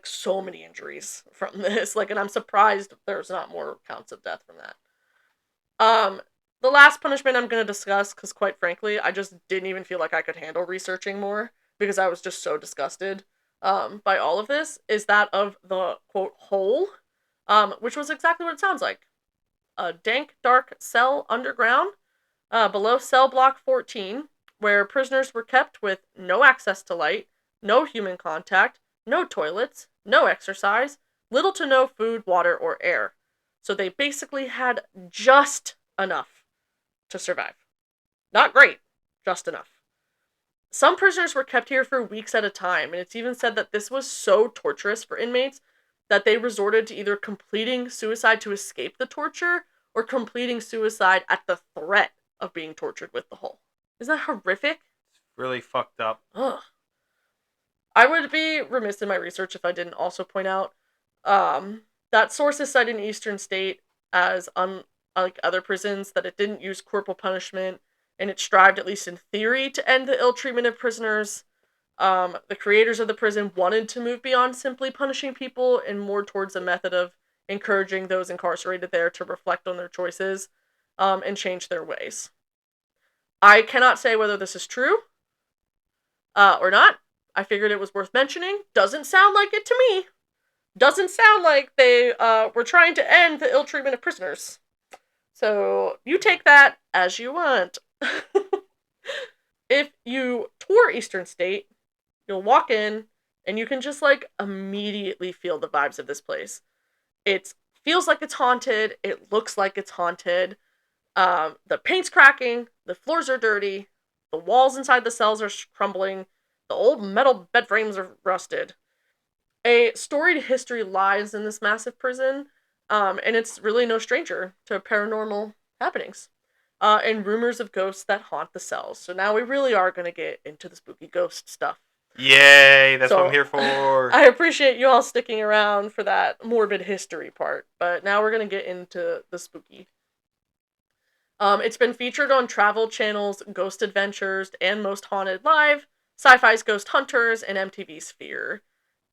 so many injuries from this, and I'm surprised there's not more counts of death from that. The last punishment I'm going to discuss, because quite frankly, I just didn't even feel like I could handle researching more, because I was just so disgusted by all of this, is that of the, quote, hole, which was exactly what it sounds like. A dank, dark cell underground, below cell block 14, where prisoners were kept with no access to light, no human contact, no toilets, no exercise, little to no food, water, or air. So they basically had just enough to survive. Not great, just enough. Some prisoners were kept here for weeks at a time, and it's even said that this was so torturous for inmates that they resorted to either completing suicide to escape the torture or completing suicide at the threat of being tortured with the hole. Isn't that horrific? It's really fucked up. Ugh. I would be remiss in my research if I didn't also point out that sources cite in Eastern State as, unlike other prisons, that it didn't use corporal punishment, and it strived, at least in theory, to end the ill treatment of prisoners. The creators of the prison wanted to move beyond simply punishing people and more towards a method of encouraging those incarcerated there to reflect on their choices and change their ways. I cannot say whether this is true or not. I figured it was worth mentioning. Doesn't sound like it to me. Doesn't sound like they were trying to end the ill treatment of prisoners. So you take that as you want. If you tour Eastern State, you'll walk in and you can just immediately feel the vibes of this place. It feels like it's haunted. It looks like it's haunted. The paint's cracking. The floors are dirty. The walls inside the cells are crumbling. The old metal bed frames are rusted. A storied history lies in this massive prison, and it's really no stranger to paranormal happenings and rumors of ghosts that haunt the cells. So now we really are going to get into the spooky ghost stuff. Yay, that's what I'm here for. I appreciate you all sticking around for that morbid history part, but now we're going to get into the spooky. It's been featured on Travel Channel's Ghost Adventures and Most Haunted Live, Sci-Fi's Ghost Hunters, and MTV's Fear.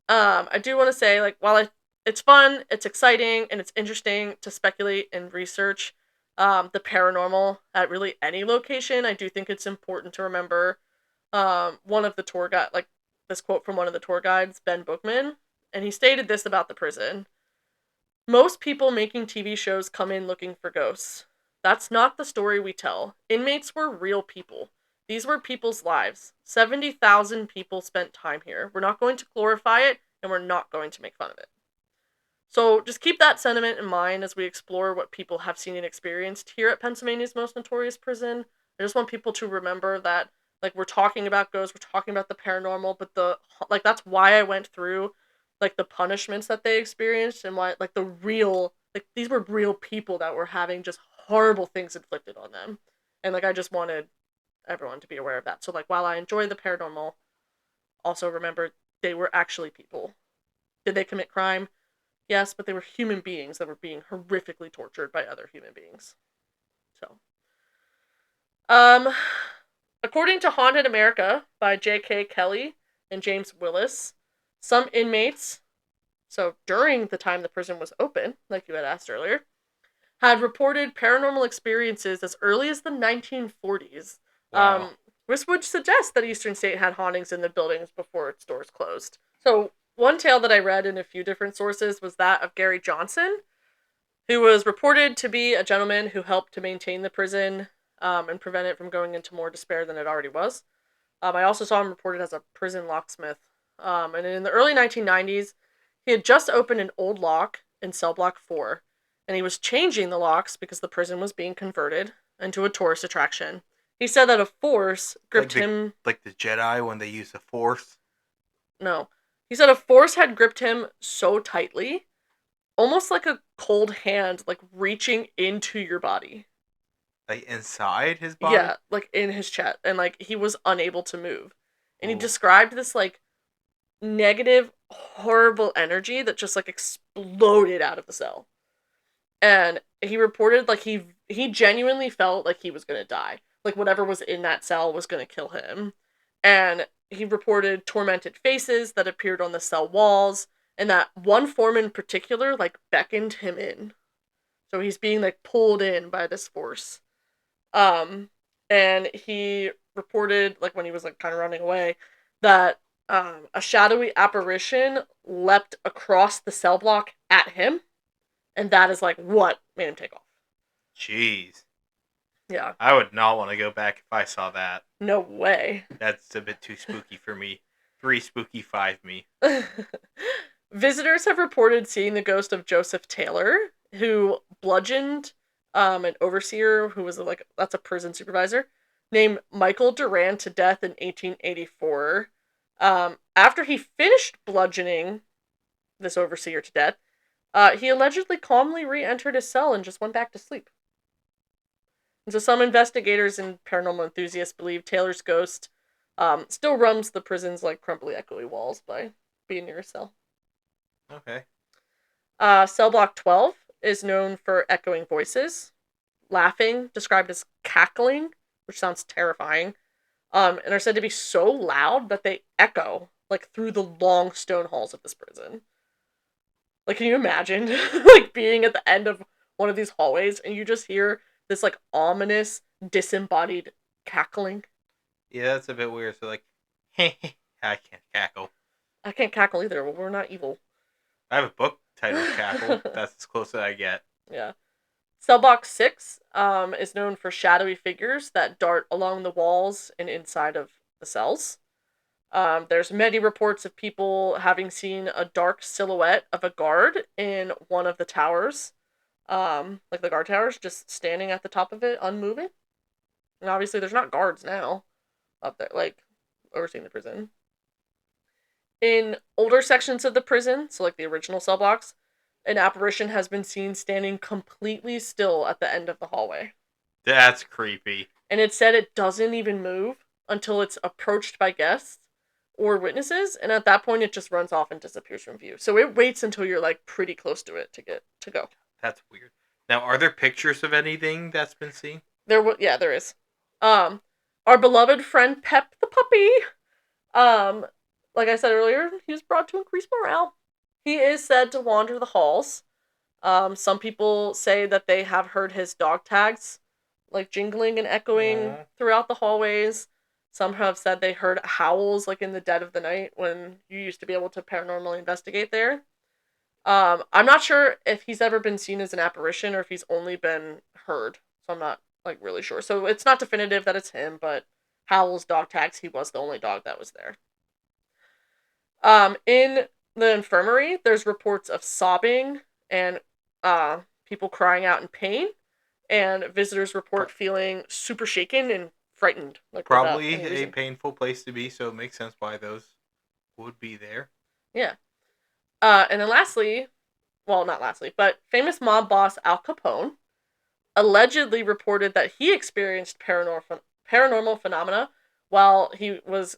I do want to say, while it's fun, it's exciting, and it's interesting to speculate and research the paranormal at really any location, I do think it's important to remember one of the tour guide, this quote from one of the tour guides, Ben Bookman, and he stated this about the prison. Most people making TV shows come in looking for ghosts. That's not the story we tell. Inmates were real people. These were people's lives. 70,000 people spent time here. We're not going to glorify it, and we're not going to make fun of it. So just keep that sentiment in mind as we explore what people have seen and experienced here at Pennsylvania's most notorious prison. I just want people to remember that, like, we're talking about ghosts, we're talking about the paranormal, but that's why I went through, like, the punishments that they experienced, and why, like, these were real people that were having just horrible things inflicted on them. And, like, I just wanted everyone to be aware of that. So, like, while I enjoy the paranormal, also remember they were actually people. Did they commit crime? Yes, but they were human beings that were being horrifically tortured by other human beings. So, um, according to Haunted America by J.K. Kelley and James Willis, some inmates, so during the time the prison was open, like you had asked earlier, had reported paranormal experiences as early as the 1940s. Wow. This would suggest that Eastern State had hauntings in the buildings before its doors closed. So, one tale that I read in a few different sources was that of Gary Johnson, who was reported to be a gentleman who helped to maintain the prison and prevent it from going into more despair than it already was. I also saw him reported as a prison locksmith. And in the early 1990s, he had just opened an old lock in cell block 4, and he was changing the locks because the prison was being converted into a tourist attraction. He said that a force gripped him. Like the Jedi when they use the Force? No. He said a force had gripped him so tightly, almost like a cold hand, like reaching into your body. Like inside his body? Yeah, like in his chest. And like he was unable to move. And he Ooh. described this like negative, horrible energy that just like exploded out of the cell. And he reported like he genuinely felt like he was gonna die. Like whatever was in that cell was gonna kill him. And he reported tormented faces that appeared on the cell walls, and that one form in particular like beckoned him in. So he's being like pulled in by this force. Um and he reported, like when he was like kind of running away, that a shadowy apparition leapt across the cell block at him, and that is like what made him take off. Jeez. Yeah. I would not want to go back if I saw that. No way. That's a bit too spooky for me. 3 spooky, 5 me. Visitors have reported seeing the ghost of Joseph Taylor, who bludgeoned an overseer who was like, that's a prison supervisor, named Michael Duran to death in 1884. After he finished bludgeoning this overseer to death, he allegedly calmly re-entered his cell and just went back to sleep. And so some investigators and paranormal enthusiasts believe Taylor's ghost still roams the prison's like crumbly, echoey walls by being near a cell. Okay. Cell block 12 is known for echoing voices, laughing, described as cackling, which sounds terrifying, and are said to be so loud that they echo like through the long stone halls of this prison. Like, can you imagine like being at the end of one of these hallways and you just hear this like ominous, disembodied cackling? Yeah, that's a bit weird. So like, I can't cackle. I can't cackle either. We're not evil. I have a book titled Cackle. That's as close as I get. Yeah. Cell block 6 is known for shadowy figures that dart along the walls and inside of the cells. There's many reports of people having seen a dark silhouette of a guard in one of the towers, like the guard towers, just standing at the top of it, unmoving. And obviously, there's not guards now up there, like overseeing the prison. In older sections of the prison, so like the original cell blocks, an apparition has been seen standing completely still at the end of the hallway. That's creepy. And it said it doesn't even move until it's approached by guests or witnesses, and at that point it just runs off and disappears from view. So it waits until you're like pretty close to it to go. That's weird. Now, are there pictures of anything that's been seen? There is. Our beloved friend Pep the puppy, like I said earlier, he was brought to increase morale. He is said to wander the halls. Some people say that they have heard his dog tags, like jingling and echoing throughout the hallways. Some have said they heard howls, like in the dead of the night when you used to be able to paranormally investigate there. I'm not sure if he's ever been seen as an apparition or if he's only been heard. So I'm not like really sure. So it's not definitive that it's him, but howls, dog tags, he was the only dog that was there. In the infirmary, there's reports of sobbing and people crying out in pain, and visitors report feeling super shaken and frightened, like without Probably any a reason. painful place to be, so it makes sense why those would be there. Yeah. And then lastly, well, not lastly, but famous mob boss Al Capone allegedly reported that he experienced paranormal phenomena while he was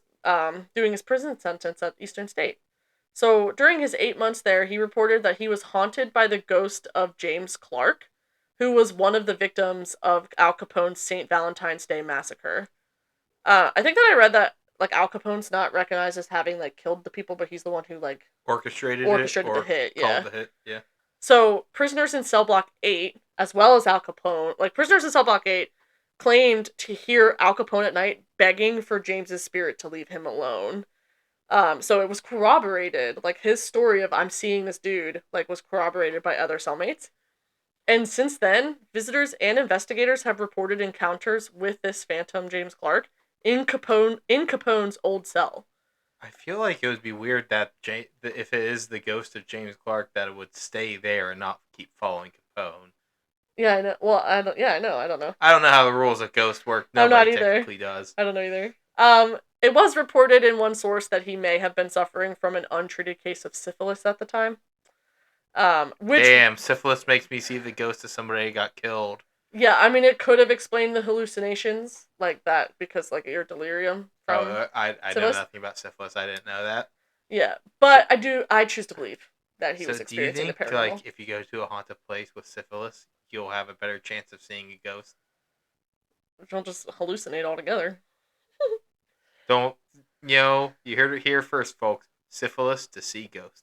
doing his prison sentence at Eastern State. So during his 8 months there, he reported that he was haunted by the ghost of James Clark, who was one of the victims of Al Capone's St. Valentine's Day massacre. I think that I read that like Al Capone's not recognized as having like killed the people, but he's the one who like Orchestrated it orchestrated the or hit. called Yeah. the hit. Yeah. So prisoners in cell block 8, as well as Al Capone, like prisoners in cell block 8, claimed to hear Al Capone at night begging for James's spirit to leave him alone. So it was corroborated, like his story of I'm seeing this dude, like was corroborated by other cellmates. And since then, visitors and investigators have reported encounters with this phantom James Clark in Capone's old cell. I feel like it would be weird that if it is the ghost of James Clark, that it would stay there and not keep following Capone. Yeah, I know. Well, I don't. Yeah, I know. I don't know. I don't know how the rules of ghost work. I'm not Nobody either. technically does. I don't know either. It was reported in one source that he may have been suffering from an untreated case of syphilis at the time. Which Damn, syphilis makes me see the ghost of somebody who got killed. yeah, I mean it could have explained the hallucinations like that because like your delirium from I know syphilis. nothing about syphilis. I didn't know that. Yeah, but I choose to believe that he So was do you experiencing the think, paranormal. like, if you go to a haunted place with syphilis, you'll have a better chance of seeing a ghost? Don't just hallucinate altogether. Don't, you heard it here first, folks. Syphilis to see ghosts.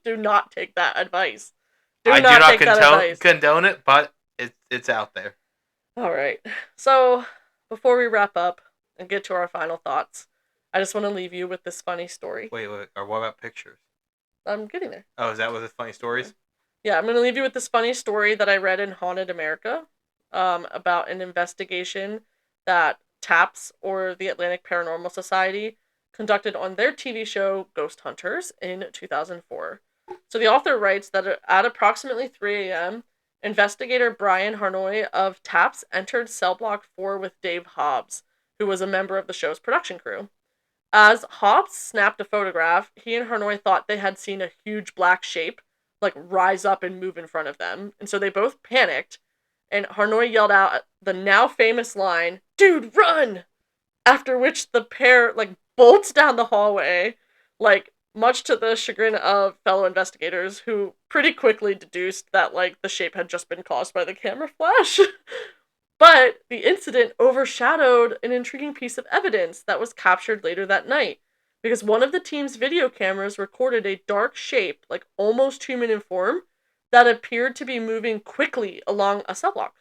Do not take that advice. I do Not not take that advice. condone it, but it's out there. All right. So, before we wrap up and get to our final thoughts, I just want to leave you with this funny story. Wait, or what about pictures? I'm getting there. Oh, is that what the funny stories? Yeah, I'm going to leave you with this funny story that I read in Haunted America about an investigation that TAPS, or the Atlantic Paranormal Society, conducted on their TV show Ghost Hunters in 2004. So the author writes that at approximately 3 a.m., investigator Brian Harnoy of TAPS entered cell block 4 with Dave Hobbs, who was a member of the show's production crew. As Hobbs snapped a photograph, he and Harnoy thought they had seen a huge black shape like rise up and move in front of them. And so they both panicked, and Harnoy yelled out the now famous line, "Dude, run!" After which the pair like bolts down the hallway, like much to the chagrin of fellow investigators who pretty quickly deduced that like the shape had just been caused by the camera flash. But the incident overshadowed an intriguing piece of evidence that was captured later that night, because one of the team's video cameras recorded a dark shape, like almost human in form, that appeared to be moving quickly along a cell block.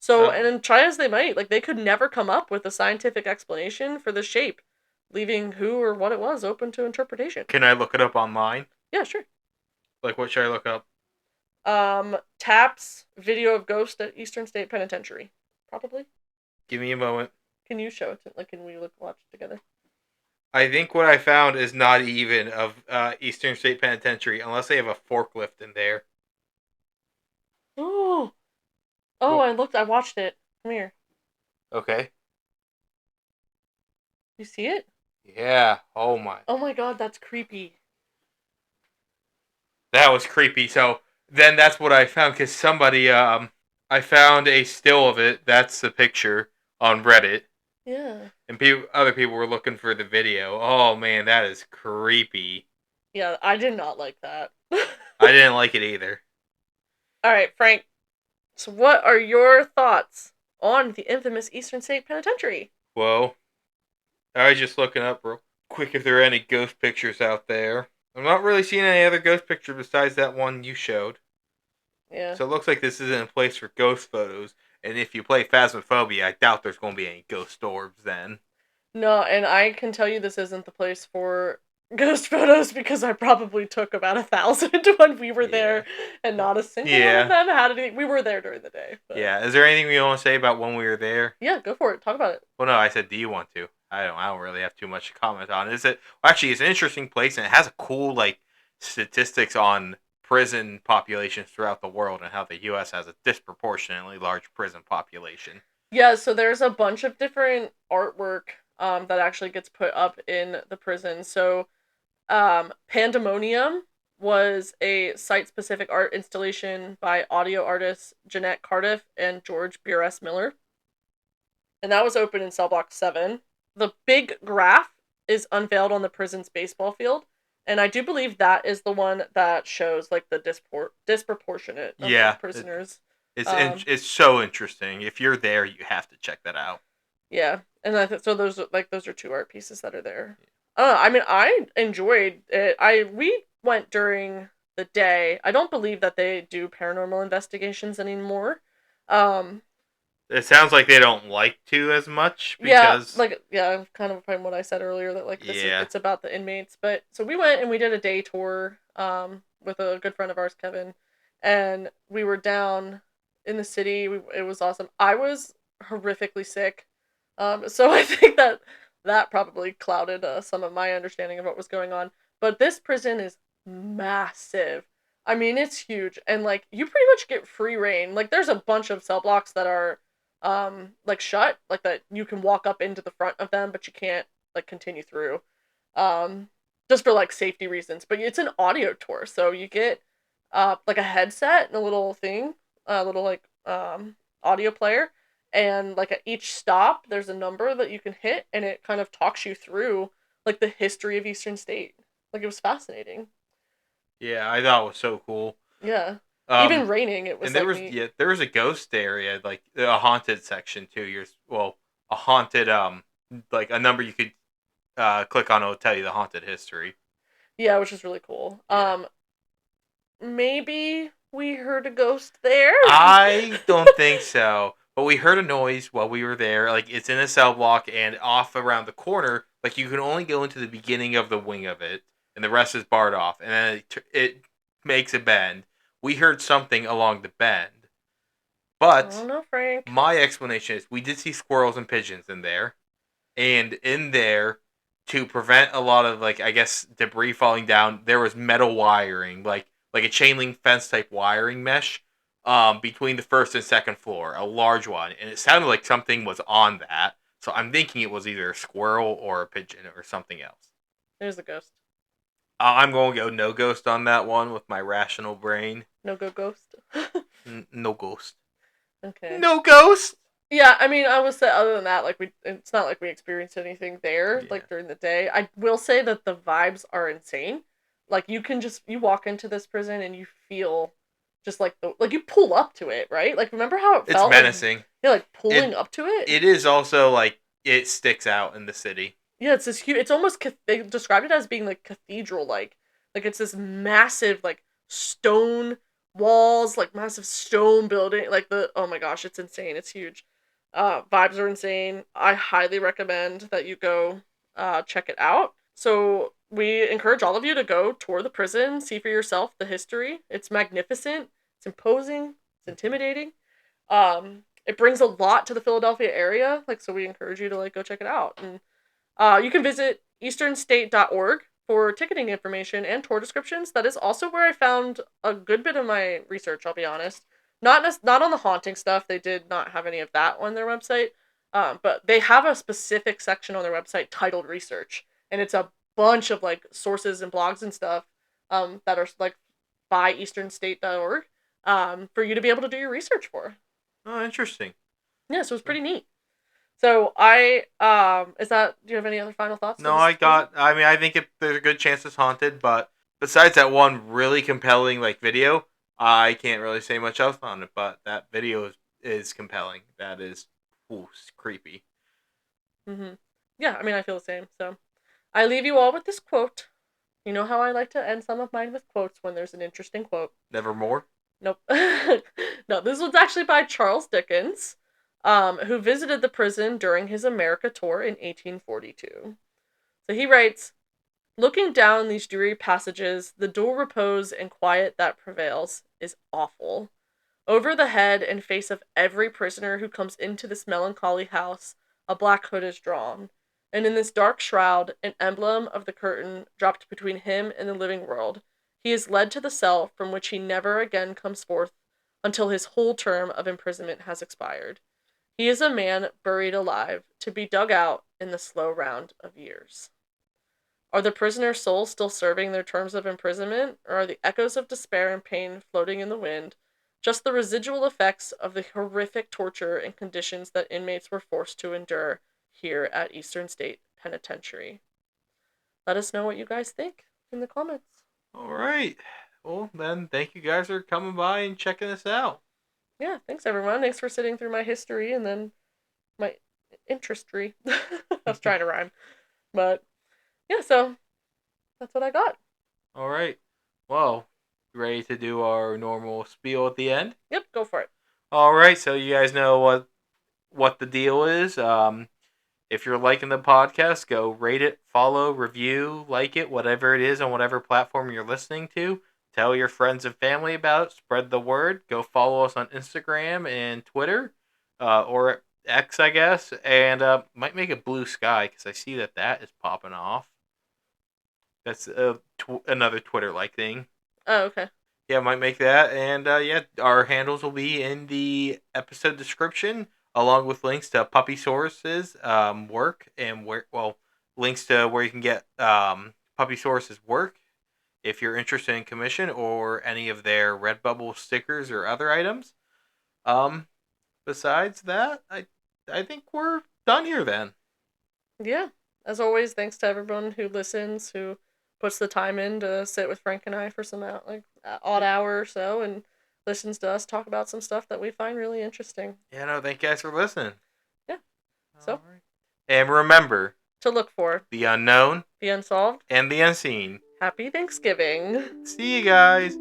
So, and try as they might, like they could never come up with a scientific explanation for the shape, leaving who or what it was open to interpretation. Can I look it up online? Yeah, sure. Like, what should I look up? TAPS video of ghost at Eastern State Penitentiary. Probably. Give me a moment. Can you show it to, like, can we watch it together? I think what I found is not even of Eastern State Penitentiary, unless they have a forklift in there. Oh, Well, I watched it. Come here. okay. You see it? Yeah. Oh my. Oh my god, that's creepy. That was creepy. So then that's what I found, because somebody, I found a still of it. That's the picture on Reddit. Yeah. And other people were looking for the video. Oh man, that is creepy. Yeah, I did not like that. I didn't like it either. Alright, Frank. So what are your thoughts on the infamous Eastern State Penitentiary? Well, I was just looking up real quick if there are any ghost pictures out there. I'm not really seeing any other ghost pictures besides that one you showed. Yeah. So it looks like this isn't a place for ghost photos. And if you play Phasmophobia, I doubt there's going to be any ghost orbs then. No, and I can tell you this isn't the place for ghost photos because I probably took about 1,000 when we were there, and not a single one of them had any. We were there during the day. But... Yeah. Is there anything you want to say about when we were there? Yeah, go for it. Talk about it. Well, no, I said, do you want to? I don't really have too much to comment on. Is it well, actually? It's an interesting place, and it has a cool like statistics on prison populations throughout the world and how the U.S. has a disproportionately large prison population. Yeah, so there's a bunch of different artwork that actually gets put up in the prison. So Pandemonium was a site-specific art installation by audio artists Jeanette Cardiff and George B.R.S. Miller. And that was open in cell block 7. The big graph is unveiled on the prison's baseball field, and I do believe that is the one that shows like the disproportionate number Yeah, of prisoners. it's so interesting. If you're there, you have to check that out. Yeah, and so those are two art pieces that are there. I mean, I enjoyed it. We went during the day. I don't believe that they do paranormal investigations anymore. Um, It sounds like they don't like to as much yeah, because kind of from what I said earlier that like this is yeah, it's about the inmates. But so we went and we did a day tour with a good friend of ours, Kevin, and we were down in the city. It was awesome. I was horrifically sick. So I think that probably clouded some of my understanding of what was going on. But this prison is massive. I mean, it's huge, and like you pretty much get free reign. Like there's a bunch of cell blocks that are like shut, like that you can walk up into the front of them, but you can't like continue through. Um, just for like safety reasons. But it's an audio tour, so you get like a headset and a little thing, a little like audio player, and like at each stop there's a number that you can hit and it kind of talks you through like the history of Eastern State. Like it was fascinating. yeah, I thought it was so cool. Yeah. Um, Even raining, it was and there like was neat. there was a ghost area, like a haunted section too. A haunted like a number you could click on. It'll tell you the haunted history. Yeah, which is really cool. Yeah. Maybe we heard a ghost there. I don't think so. But we heard a noise while we were there. Like it's in a cell block and off around the corner. Like you can only go into the beginning of the wing of it, and the rest is barred off. And then it makes a bend. We heard something along the bend, I but don't know, Frank. my explanation is we did see squirrels and pigeons in there, and in there to prevent a lot of like I guess debris falling down, there was metal wiring, like a chain link fence type wiring mesh between the first and second floor, a large one, and it sounded like something was on that. So I'm thinking it was either a squirrel or a pigeon or something else. There's a ghost. I'm going to go no ghost on that one with my rational brain. No go ghost. No ghost. Okay. No ghost. Yeah, I mean, I would say other than that, like it's not like we experienced anything there, Yeah. like during the day. I will say that the vibes are insane. Like you walk into this prison and you feel just like like you pull up to it, right? Like remember how it It's felt menacing. like yeah, like pulling It up to it? it is also like it sticks out in the city. Yeah, it's this huge. It's almost they described it as being like cathedral like it's this massive like stone walls, like massive stone building. Like the oh my gosh, it's insane. It's huge. Vibes are insane. I highly recommend that you go check it out. So we encourage all of you to go tour the prison, see for yourself the history. It's magnificent. It's imposing. It's intimidating. It brings a lot to the Philadelphia area. Like so, we encourage you to like go check it out and. You can visit easternstate.org for ticketing information and tour descriptions. That is also where I found a good bit of my research, I'll be honest. Not on the haunting stuff. They did not have any of that on their website. But they have a specific section on their website titled research. And it's a bunch of like sources and blogs and stuff that are like by easternstate.org for you to be able to do your research for. Oh, interesting. Yeah, so it's pretty neat. So do you have any other final thoughts? No, I mean, I think there's a good chance it's haunted, but besides that one really compelling like video, I can't really say much else on it. But that video is compelling. That is, it's creepy. Yeah, I mean, I feel the same. So I leave you all with this quote. You know how I like to end some of mine with quotes when there's an interesting quote. Nevermore. Nope. No, this one's actually by Charles Dickens, who visited the prison during his America tour in 1842. So he writes, "Looking down these dreary passages, the dull repose and quiet that prevails is awful. Over the head and face of every prisoner who comes into this melancholy house, a black hood is drawn, And in this dark shroud, an emblem of the curtain dropped between him and the living world, he is led to the cell from which he never again comes forth until his whole term of imprisonment has expired. He is a man buried alive, to be dug out in the slow round of years. Are the prisoners' souls still serving their terms of imprisonment, or are the echoes of despair and pain floating in the wind just the residual effects of the horrific torture and conditions that inmates were forced to endure here at Eastern State Penitentiary? Let us know what you guys think in the comments. All right. Well, then, thank you guys for coming by and checking this out. Yeah, thanks everyone. Thanks for sitting through my history and then my interestry. I was trying to rhyme. But yeah, so that's what I got. All right. Well, ready to do our normal spiel at the end? Yep, go for it. All right. So you guys know what the deal is. If you're liking the podcast, go rate it, follow, review, like it, whatever it is on whatever platform you're listening to. Tell your friends and family about it. Spread the word. Go follow us on Instagram and Twitter, or X, I guess. And might make a blue sky because I see that is popping off. That's another Twitter-like thing. Oh, okay. Yeah, might make that. And yeah, our handles will be in the episode description, along with links to Puppysaurus's work and links to where you can get Puppysaurus's work if you're interested in commission or any of their Redbubble stickers or other items. Besides that, I think we're done here then. Yeah. As always, thanks to everyone who listens, who puts the time in to sit with Frank and I for some odd hour or so and listens to us talk about some stuff that we find really interesting. Yeah, no, thank you guys for listening. Yeah. So. Right. And remember to look for the unknown, the unsolved, and the unseen. Happy Thanksgiving. See you guys.